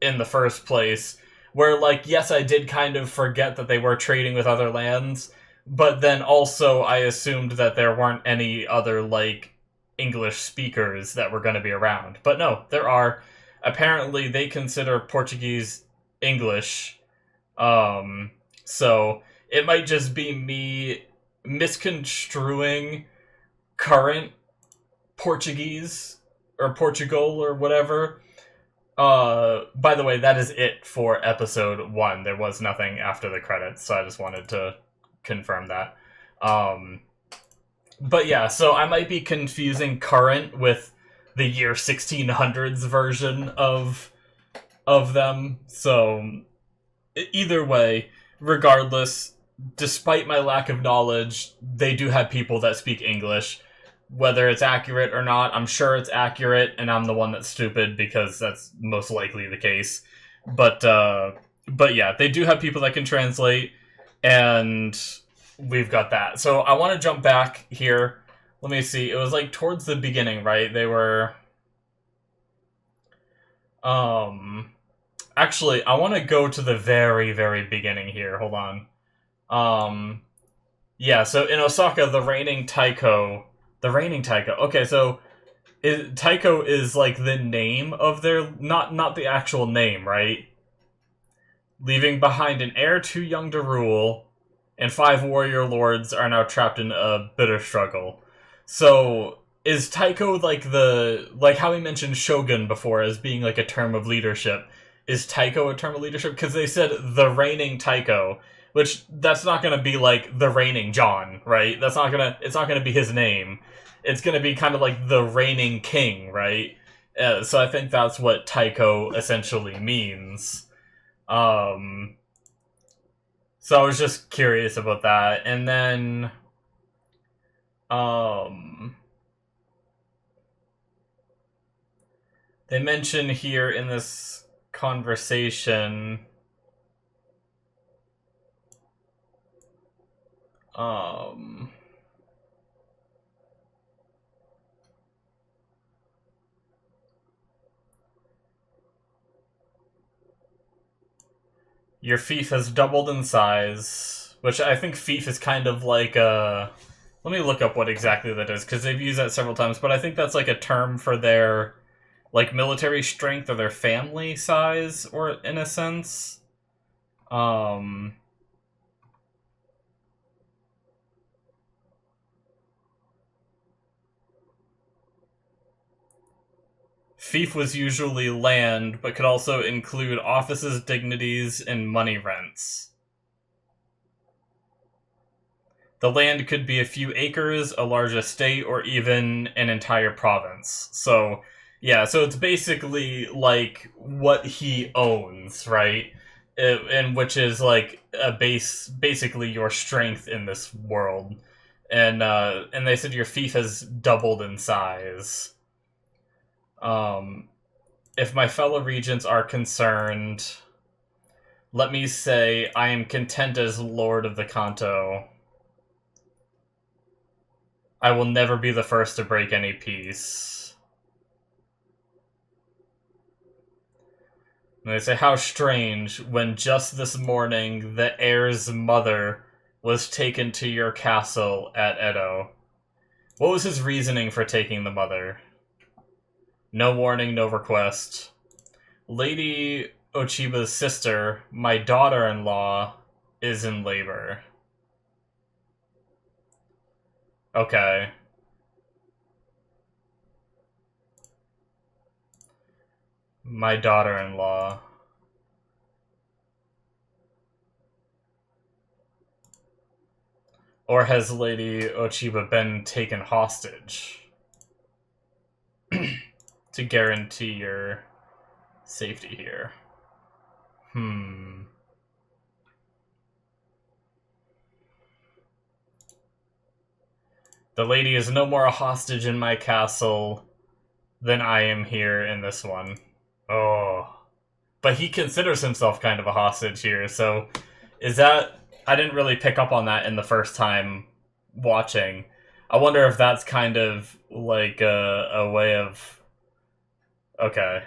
in the first place. Where, like, yes, I did kind of forget that they were trading with other lands, but then also I assumed that there weren't any other, like, English speakers that were going to be around. But no, there are. Apparently, they consider Portuguese English. So it might just be me misconstruing current Portuguese or Portugal or whatever. By the way, that is it for episode 1. There was nothing after the credits, so I just wanted to confirm that. But yeah, so I might be confusing current with the year 1600s version of them. So either way, regardless, despite my lack of knowledge, they do have people that speak English. Whether it's accurate or not, I'm sure it's accurate, and I'm the one that's stupid because that's most likely the case. But yeah, they do have people that can translate, and we've got that. So I want to jump back here. Let me see. It was like towards the beginning, right? They were... Actually, I want to go to the very, very beginning here. Hold on. Yeah, so in Osaka, the reigning Taiko... Okay, so Taiko is like the name of their... Not the actual name, right? Leaving behind an heir too young to rule, and 5 warrior lords are now trapped in a bitter struggle. So, is Taiko like how we mentioned Shogun before as being like a term of leadership? Is Taiko a term of leadership? Because they said the reigning Taiko, which that's not going to be like the reigning John, right? It's not going to be his name. It's going to be kind of like the reigning king, right? So I think that's what Taiko essentially means. So I was just curious about that. And then, they mention here in this conversation, your fief has doubled in size, which I think fief is kind of like a... Let me look up what exactly that is, because they've used that several times, but I think that's like a term for their, like, military strength or their family size, or in a sense. Fief was usually land, but could also include offices, dignities, and money rents. The land could be a few acres, a large estate, or even an entire province. So, yeah, so it's basically, like, what he owns, right? And which is, like, basically your strength in this world. And they said your fief has doubled in size. If my fellow regents are concerned, let me say I am content as Lord of the Kanto. I will never be the first to break any peace. And they say, how strange, when just this morning the heir's mother was taken to your castle at Edo. What was his reasoning for taking the mother? No warning, no request. Lady Ochiba's sister, my daughter-in-law, is in labor. Okay. My daughter-in-law. Or has Lady Ochiba been taken hostage? To guarantee your safety here. The lady is no more a hostage in my castle than I am here in this one. Oh. But he considers himself kind of a hostage here, so is that... I didn't really pick up on that in the first time watching. I wonder if that's kind of like a way of... Okay.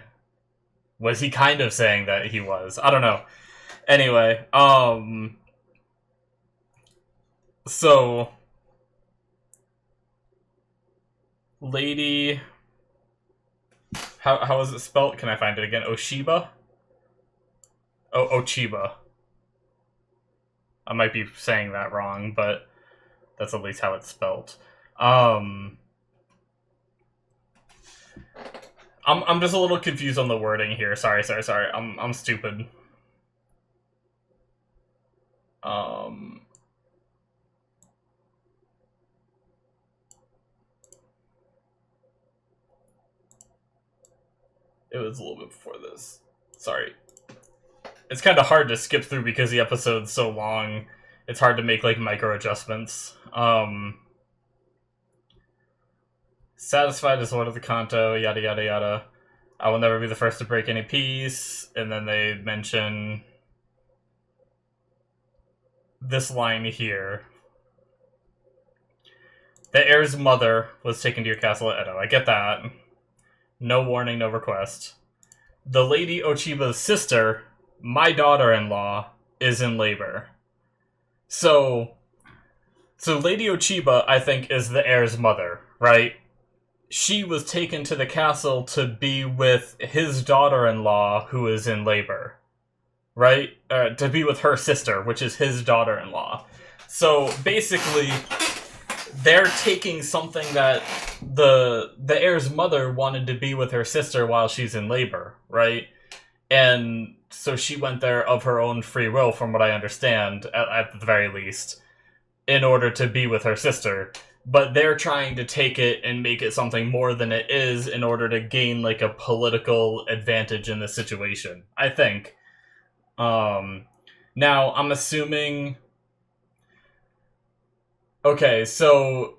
Was he kind of saying that he was? I don't know. Anyway, so... Lady... How is it spelled? Can I find it again? Oshiba? Oh, Ochiba. I might be saying that wrong, but that's at least how it's spelled. I'm just a little confused on the wording here. Sorry. I'm stupid. It was a little bit before this. Sorry. It's kind of hard to skip through because the episode's so long. It's hard to make, like, micro adjustments. Satisfied as Lord of the Kanto, yada yada yada. I will never be the first to break any peace. And then they mention this line here. The heir's mother was taken to your castle at Edo. I get that. No warning, no request. The Lady Ochiba's sister, my daughter-in-law, is in labor. So Lady Ochiba, I think, is the heir's mother, right? She was taken to the castle to be with his daughter-in-law, who is in labor, right? To be with her sister, which is his daughter-in-law. So basically, they're taking something that the heir's mother wanted to be with her sister while she's in labor, right? And so she went there of her own free will, from what I understand, at the very least, in order to be with her sister. But they're trying to take it and make it something more than it is in order to gain, like, a political advantage in this situation, I think. Now, I'm assuming... Okay, so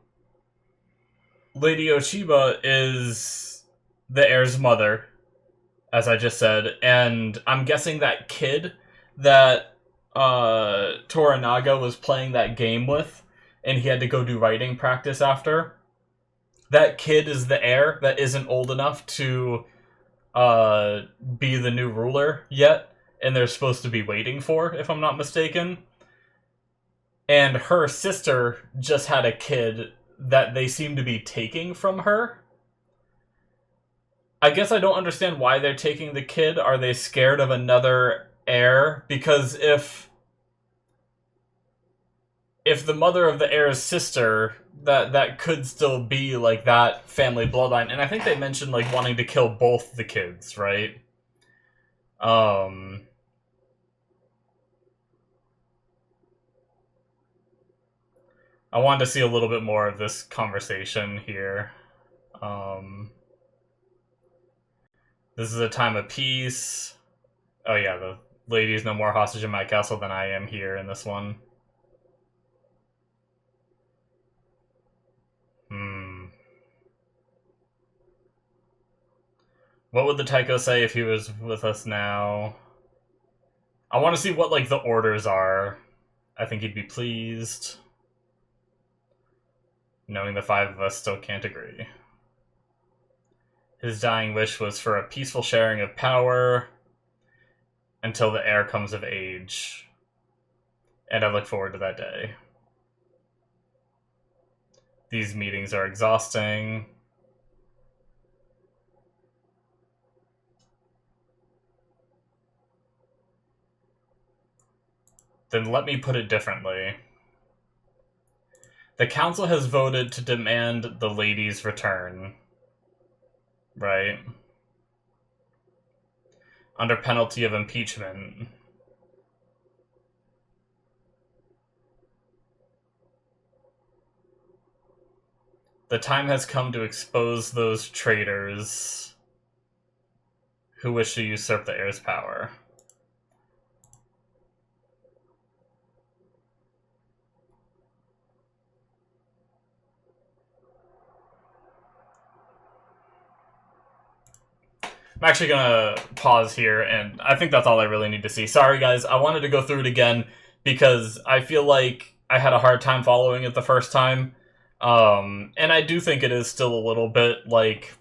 Lady Ochiba is the heir's mother, as I just said, and I'm guessing that kid that Toranaga was playing that game with, and he had to go do writing practice after, that kid is the heir that isn't old enough to be the new ruler yet, and they're supposed to be waiting for, if I'm not mistaken. And her sister just had a kid that they seem to be taking from her. I guess I don't understand why they're taking the kid. Are they scared of another heir? Because if the mother of the heir's sister, that could still be, like, that family bloodline. And I think they mentioned, like, wanting to kill both the kids, right? I wanted to see a little bit more of this conversation here. This is a time of peace. Oh yeah, the lady is no more hostage in my castle than I am here in this one. What would the Taiko say if he was with us now? I want to see what, like, the orders are. I think he'd be pleased. Knowing the five of us still can't agree. His dying wish was for a peaceful sharing of power until the heir comes of age. And I look forward to that day. These meetings are exhausting. Then let me put it differently. The council has voted to demand the lady's return. Right? Under penalty of impeachment. The time has come to expose those traitors who wish to usurp the heir's power. I'm actually gonna pause here, and I think that's all I really need to see. Sorry, guys, I wanted to go through it again because I feel like I had a hard time following it the first time. And I do think it is still a little bit, like,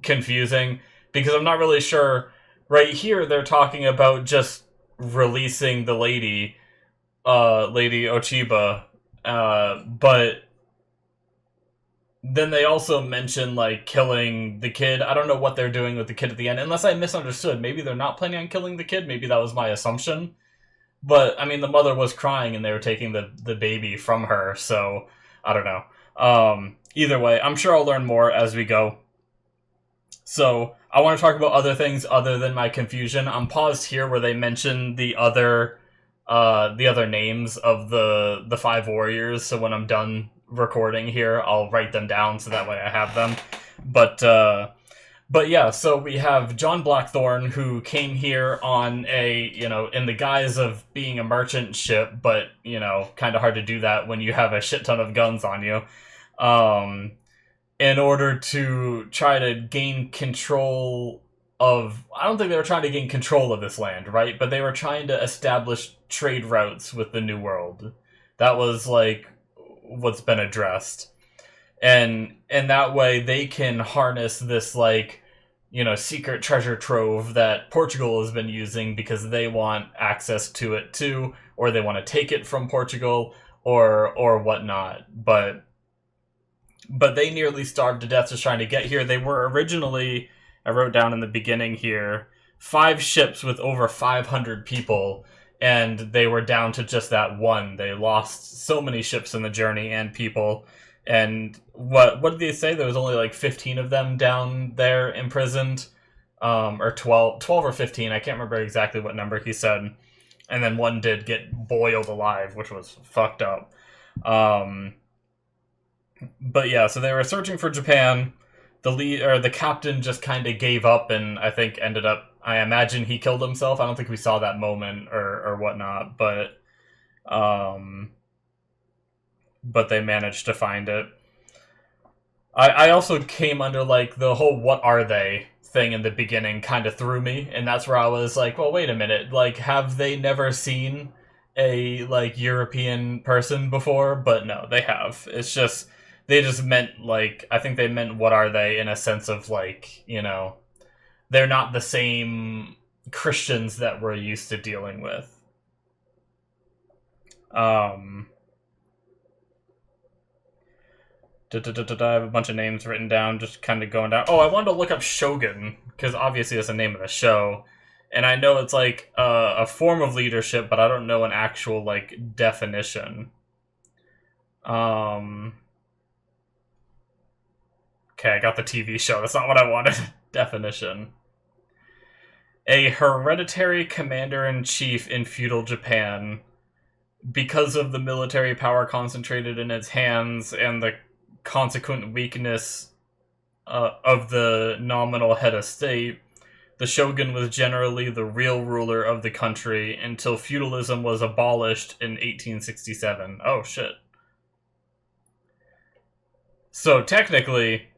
confusing, because I'm not really sure. Right here, they're talking about just releasing the lady, Lady Ochiba, but then they also mention, like, killing the kid. I don't know what they're doing with the kid at the end, unless I misunderstood. Maybe they're not planning on killing the kid. Maybe that was my assumption. But, I mean, the mother was crying and they were taking the baby from her, so I don't know. Either way, I'm sure I'll learn more as we go. So, I want to talk about other things other than my confusion. I'm paused here where they mention the other names of the five warriors, so when I'm done recording here, I'll write them down so that way I have them. But yeah, so we have John Blackthorne, who came here on a, in the guise of being a merchant ship, but, kind of hard to do that when you have a shit ton of guns on you, in order to try to gain control of, I don't think they were trying to gain control of this land, right? But they were trying to establish trade routes with the New World. That was, like, what's been addressed. And that way they can harness this, like, secret treasure trove that Portugal has been using because they want access to it too, or they want to take it from Portugal, or whatnot. But they nearly starved to death just trying to get here. They were originally, I wrote down in the beginning here, 5 ships with over 500 people, and they were down to just that one. They lost so many ships in the journey and people. And what did they say? There was only like 15 of them down there imprisoned, or 12 or 15. I can't remember exactly what number he said. And then one did get boiled alive, which was fucked up. But yeah, so they were searching for Japan. The captain just kind of gave up, and I think ended up, I imagine he killed himself. I don't think we saw that moment or whatnot, but they managed to find it. I also came under, like, the whole what are they thing in the beginning kind of threw me, and that's where I was like, well, wait a minute, like, have they never seen a, like, European person before? But no, they have. It's just, they just meant, like, I think they meant what are they in a sense of, like, they're not the same Christians that we're used to dealing with. I have a bunch of names written down, just kind of going down. Oh, I wanted to look up Shogun, because obviously that's the name of the show. And I know it's, like, a form of leadership, but I don't know an actual, like, definition. Okay, I got the TV show. That's not what I wanted. Definition. A hereditary commander-in-chief in feudal Japan. Because of the military power concentrated in its hands and the consequent weakness of the nominal head of state, the shogun was generally the real ruler of the country until feudalism was abolished in 1867. Oh, shit. So, technically,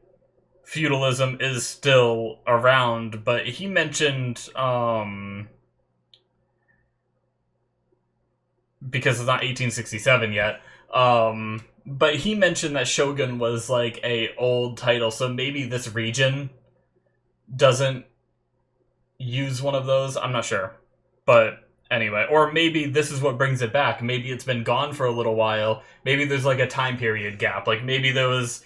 feudalism is still around, but he mentioned, because it's not 1867 yet, but he mentioned that Shogun was like a old title, so maybe this region doesn't use one of those. I'm not sure. But anyway, or maybe this is what brings it back. Maybe it's been gone for a little while. Maybe there's like a time period gap. Like maybe there was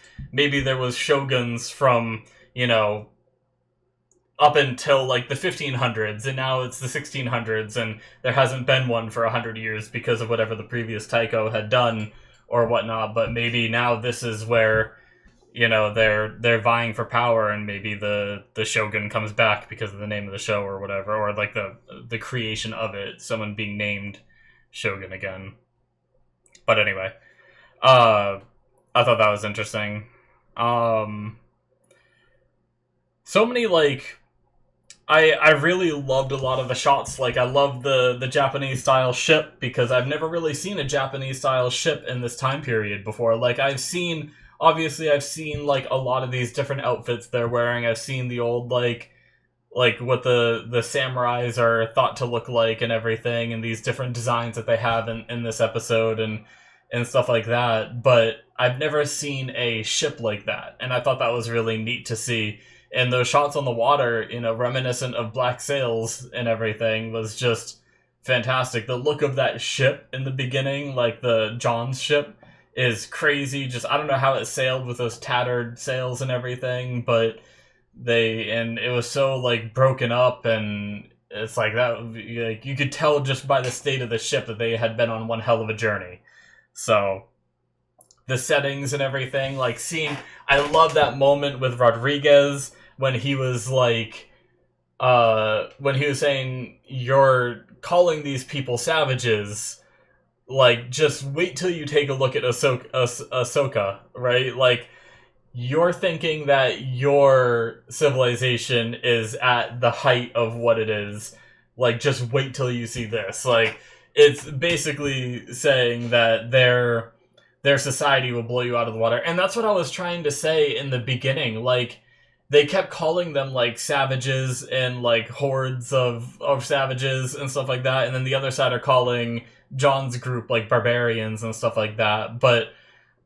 shoguns from, you know, up until like the 1500s, and now it's the 1600s, and there hasn't been one for 100 years because of whatever the previous Taiko had done or whatnot. But maybe now this is where, you know, they're vying for power, and maybe the shogun comes back because of the name of the show or whatever, or like the creation of it, someone being named shogun again. But anyway, I thought that was interesting. So many, like, I really loved a lot of the shots. Like, I love the Japanese style ship, because I've never really seen a Japanese style ship in this time period before. Like, obviously I've seen like a lot of these different outfits they're wearing. I've seen the old like what the samurais are thought to look like and everything, and these different designs that they have in this episode and stuff like that. But I've never seen a ship like that, and I thought that was really neat to see. And those shots on the water, you know, reminiscent of black sails and everything, was just fantastic. The look of that ship in the beginning, like the John's ship, is crazy. Just, I don't know how it sailed with those tattered sails and everything, but it was so like broken up, and it's like that, like you could tell just by the state of the ship that they had been on one hell of a journey. So the settings and everything, like I love that moment with Rodriguez when he was like, when he was saying, "You're calling these people savages. Like, just wait till you take a look at Ahsoka, right? Like, you're thinking that your civilization is at the height of what it is. Like, just wait till you see this." Like, it's basically saying that their society will blow you out of the water. And that's what I was trying to say in the beginning. Like, they kept calling them like savages and like hordes of savages and stuff like that, and then the other side are calling John's group like barbarians and stuff like that. But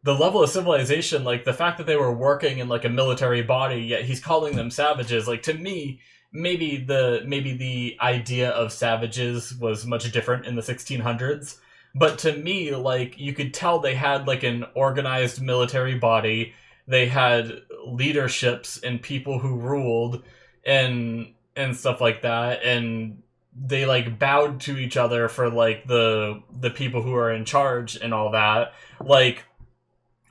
the level of civilization, like the fact that they were working in like a military body, yet he's calling them savages, like, to me, maybe the idea of savages was much different in the 1600s. But to me, like, you could tell they had like an organized military body. They had leaderships and people who ruled and stuff like that, and they like bowed to each other for like the people who are in charge and all that. Like,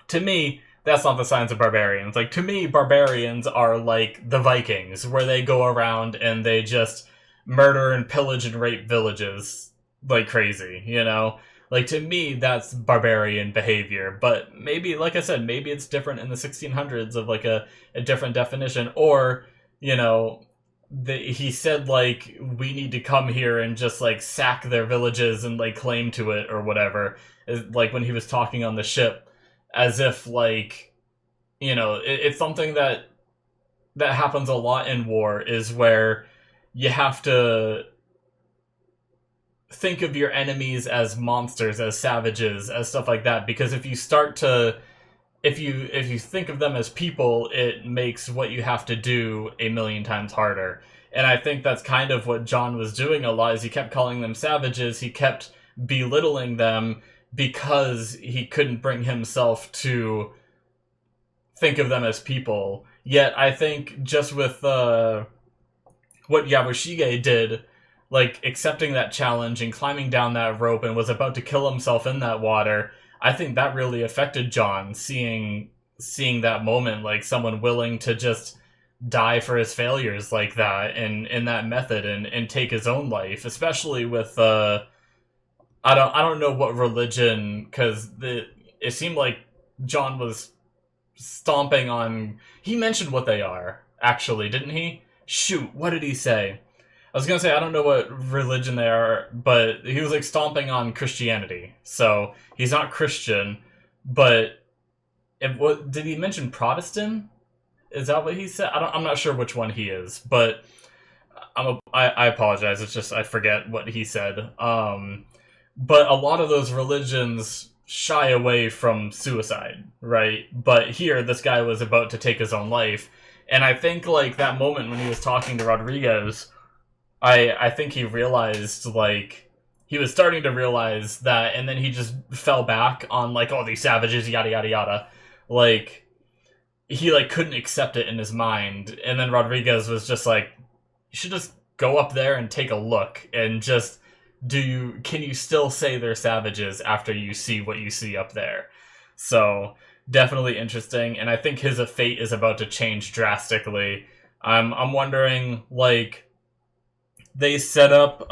to me, that's not the signs of barbarians. Like, to me, barbarians are like the Vikings, where they go around and they just murder and pillage and rape villages like crazy, you know? Like, to me, that's barbarian behavior. But maybe, like I said, maybe it's different in the 1600s of like a different definition. Or, you know, he said like, we need to come here and just like sack their villages and like claim to it or whatever. Like when he was talking on the ship, as if like, you know, it's something that happens a lot in war, is where you have to think of your enemies as monsters, as savages, as stuff like that. Because if you start to, if you think of them as people, it makes what you have to do a million times harder. And I think that's kind of what John was doing a lot, is he kept calling them savages, he kept belittling them, because he couldn't bring himself to think of them as people. Yet I think just with what Yabushige did, like accepting that challenge and climbing down that rope and was about to kill himself in that water, I think that really affected John, seeing that moment, like someone willing to just die for his failures like that, and in that method, and take his own life, especially with I don't know what religion, because it seemed like John was stomping on. He mentioned what they are, actually, didn't he? Shoot, what did he say? I was gonna say I don't know what religion they are, but he was like stomping on Christianity. So he's not Christian, but what did he mention? Protestant? Is that what he said? I'm not sure which one he is, but I apologize. It's just I forget what he said. But a lot of those religions shy away from suicide, right? But here, this guy was about to take his own life, and I think like that moment when he was talking to Rodriguez, I think he realized like he was starting to realize that, and then he just fell back on like, oh, these savages, yada yada yada, like he like couldn't accept it in his mind, and then Rodriguez was just like, you should just go up there and take a look and just can you still say they're savages after you see what you see up there? So definitely interesting, and I think his fate is about to change drastically. I'm wondering, like, they set up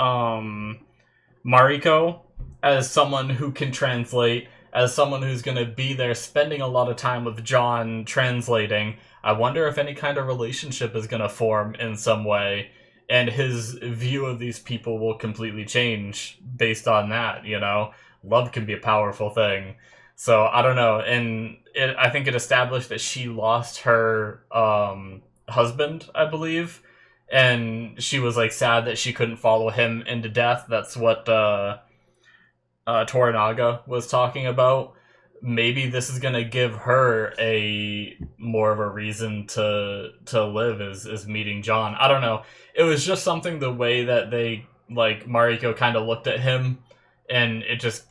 Mariko as someone who can translate, as someone who's going to be there spending a lot of time with John translating. I wonder if any kind of relationship is going to form in some way, and his view of these people will completely change based on that, you know? Love can be a powerful thing. So, I don't know. And I think it established that she lost her husband, I believe. And she was, like, sad that she couldn't follow him into death. That's what Toranaga was talking about. Maybe this is gonna give her a more of a reason to live is meeting John. I don't know. It was just something, the way that they, like, Mariko kind of looked at him, and it just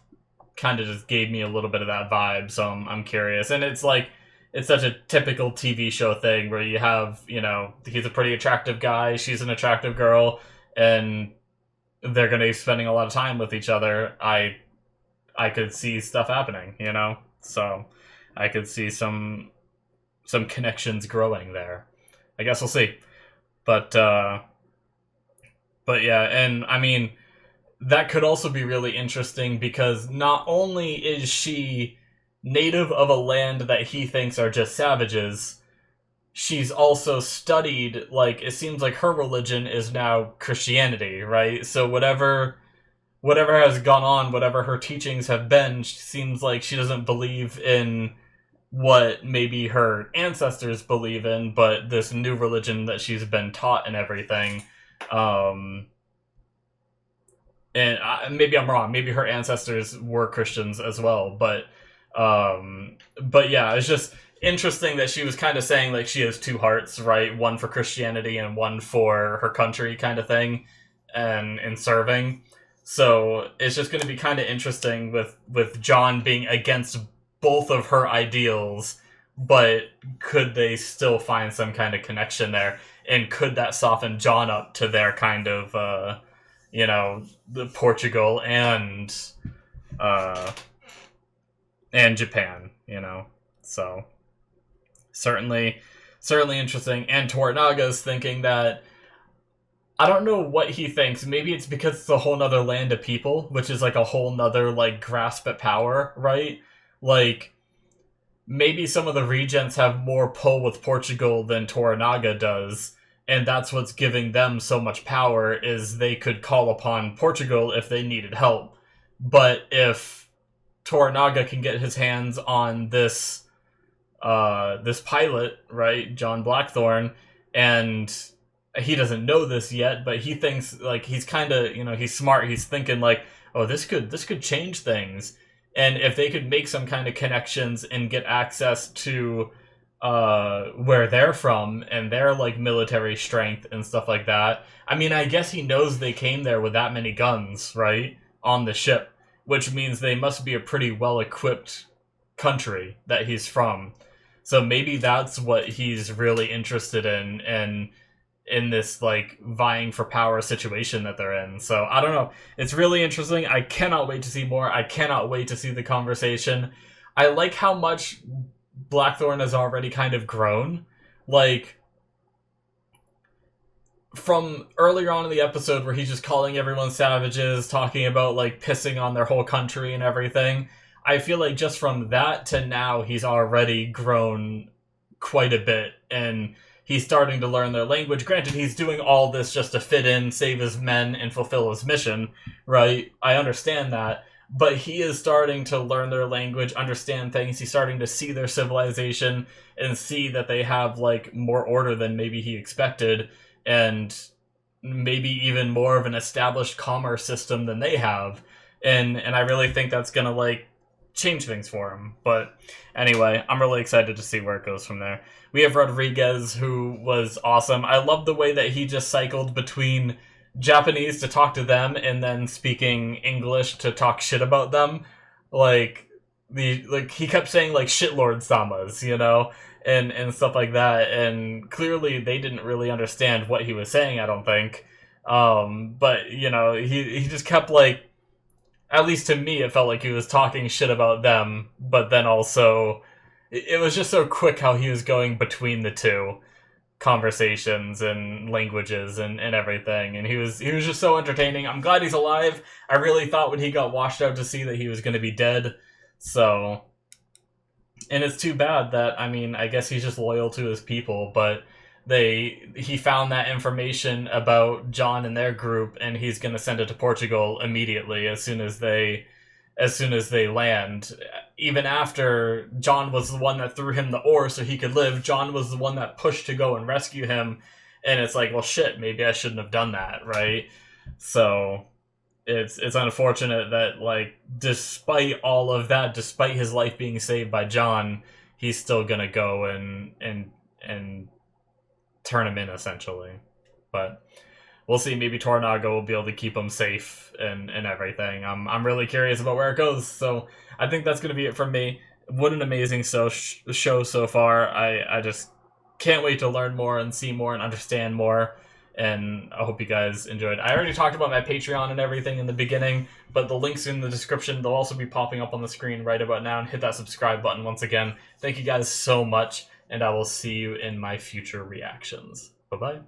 kind of just gave me a little bit of that vibe, so I'm curious. And it's like, it's such a typical TV show thing where you have, you know, he's a pretty attractive guy, she's an attractive girl, and they're gonna be spending a lot of time with each other. I could see stuff happening, you know? So I could see some connections growing there. I guess we'll see. But yeah, and I mean, that could also be really interesting because not only is she native of a land that he thinks are just savages, she's also studied, like, it seems like her religion is now Christianity, right? So whatever has gone on, whatever her teachings have been, seems like she doesn't believe in what maybe her ancestors believe in, but this new religion that she's been taught and everything. And maybe I'm wrong. Maybe her ancestors were Christians as well. But yeah, it's just interesting that she was kind of saying like she has two hearts, right? One for Christianity and one for her country, kind of thing, and in serving. So it's just going to be kind of interesting with John being against both of her ideals, but could they still find some kind of connection there? And could that soften John up to their kind of, you know, the Portugal and Japan, you know? So certainly interesting. And Toranaga's thinking that, I don't know what he thinks. Maybe it's because it's a whole nother land of people, which is like a whole nother like grasp at power, right? Like, maybe some of the regents have more pull with Portugal than Toranaga does, and that's what's giving them so much power, is they could call upon Portugal if they needed help. But if Toranaga can get his hands on this pilot, right, John Blackthorne, and he doesn't know this yet, but he thinks, like, he's kind of, you know, he's smart, he's thinking like, oh, this could change things. And if they could make some kind of connections and get access to where they're from and their like military strength and stuff like that. I mean, I guess he knows they came there with that many guns, right, on the ship, which means they must be a pretty well-equipped country that he's from. So maybe that's what he's really interested in, and in this like vying for power situation that they're in. So I don't know. It's really interesting. I cannot wait to see more. I cannot wait to see the conversation. I like how much Blackthorne has already kind of grown. Like, from earlier on in the episode where he's just calling everyone savages, talking about like pissing on their whole country and everything, I feel like just from that to now he's already grown quite a bit, and he's starting to learn their language. Granted, he's doing all this just to fit in, save his men, and fulfill his mission, right? I understand that. but he is starting to learn their language, understand things. He's starting to see their civilization and see that they have like more order than maybe he expected, and maybe even more of an established commerce system than they have. And I really think that's gonna like change things for him. But anyway, I'm really excited to see where it goes from there. We have Rodriguez, who was awesome. I love the way that he just cycled between Japanese to talk to them and then speaking English to talk shit about them. Like he kept saying like shitlord samas, you know, and stuff like that. And clearly they didn't really understand what he was saying, I don't think. But you know, he just kept like, at least to me, it felt like he was talking shit about them, but then also it was just so quick how he was going between the two conversations and languages and everything, and he was just so entertaining. I'm glad he's alive. I really thought when he got washed out to sea that he was going to be dead. So, and it's too bad that, I mean, I guess he's just loyal to his people, but he found that information about John and their group, and he's going to send it to Portugal immediately as soon as they land. Even after John was the one that threw him the oar so he could live, John was the one that pushed to go and rescue him, and it's like, well, shit, maybe I shouldn't have done that, right? So it's unfortunate that, like, despite all of that, despite his life being saved by John, he's still gonna go and turn him in, essentially. But we'll see. Maybe Tornago will be able to keep him safe and everything. I'm really curious about where it goes. So I think that's going to be it from me. What an amazing show so far. I just can't wait to learn more and see more and understand more. And I hope you guys enjoyed. I already talked about my Patreon and everything in the beginning, but the links in the description, they'll also be popping up on the screen right about now. And hit that subscribe button once again. Thank you guys so much, and I will see you in my future reactions. Bye-bye.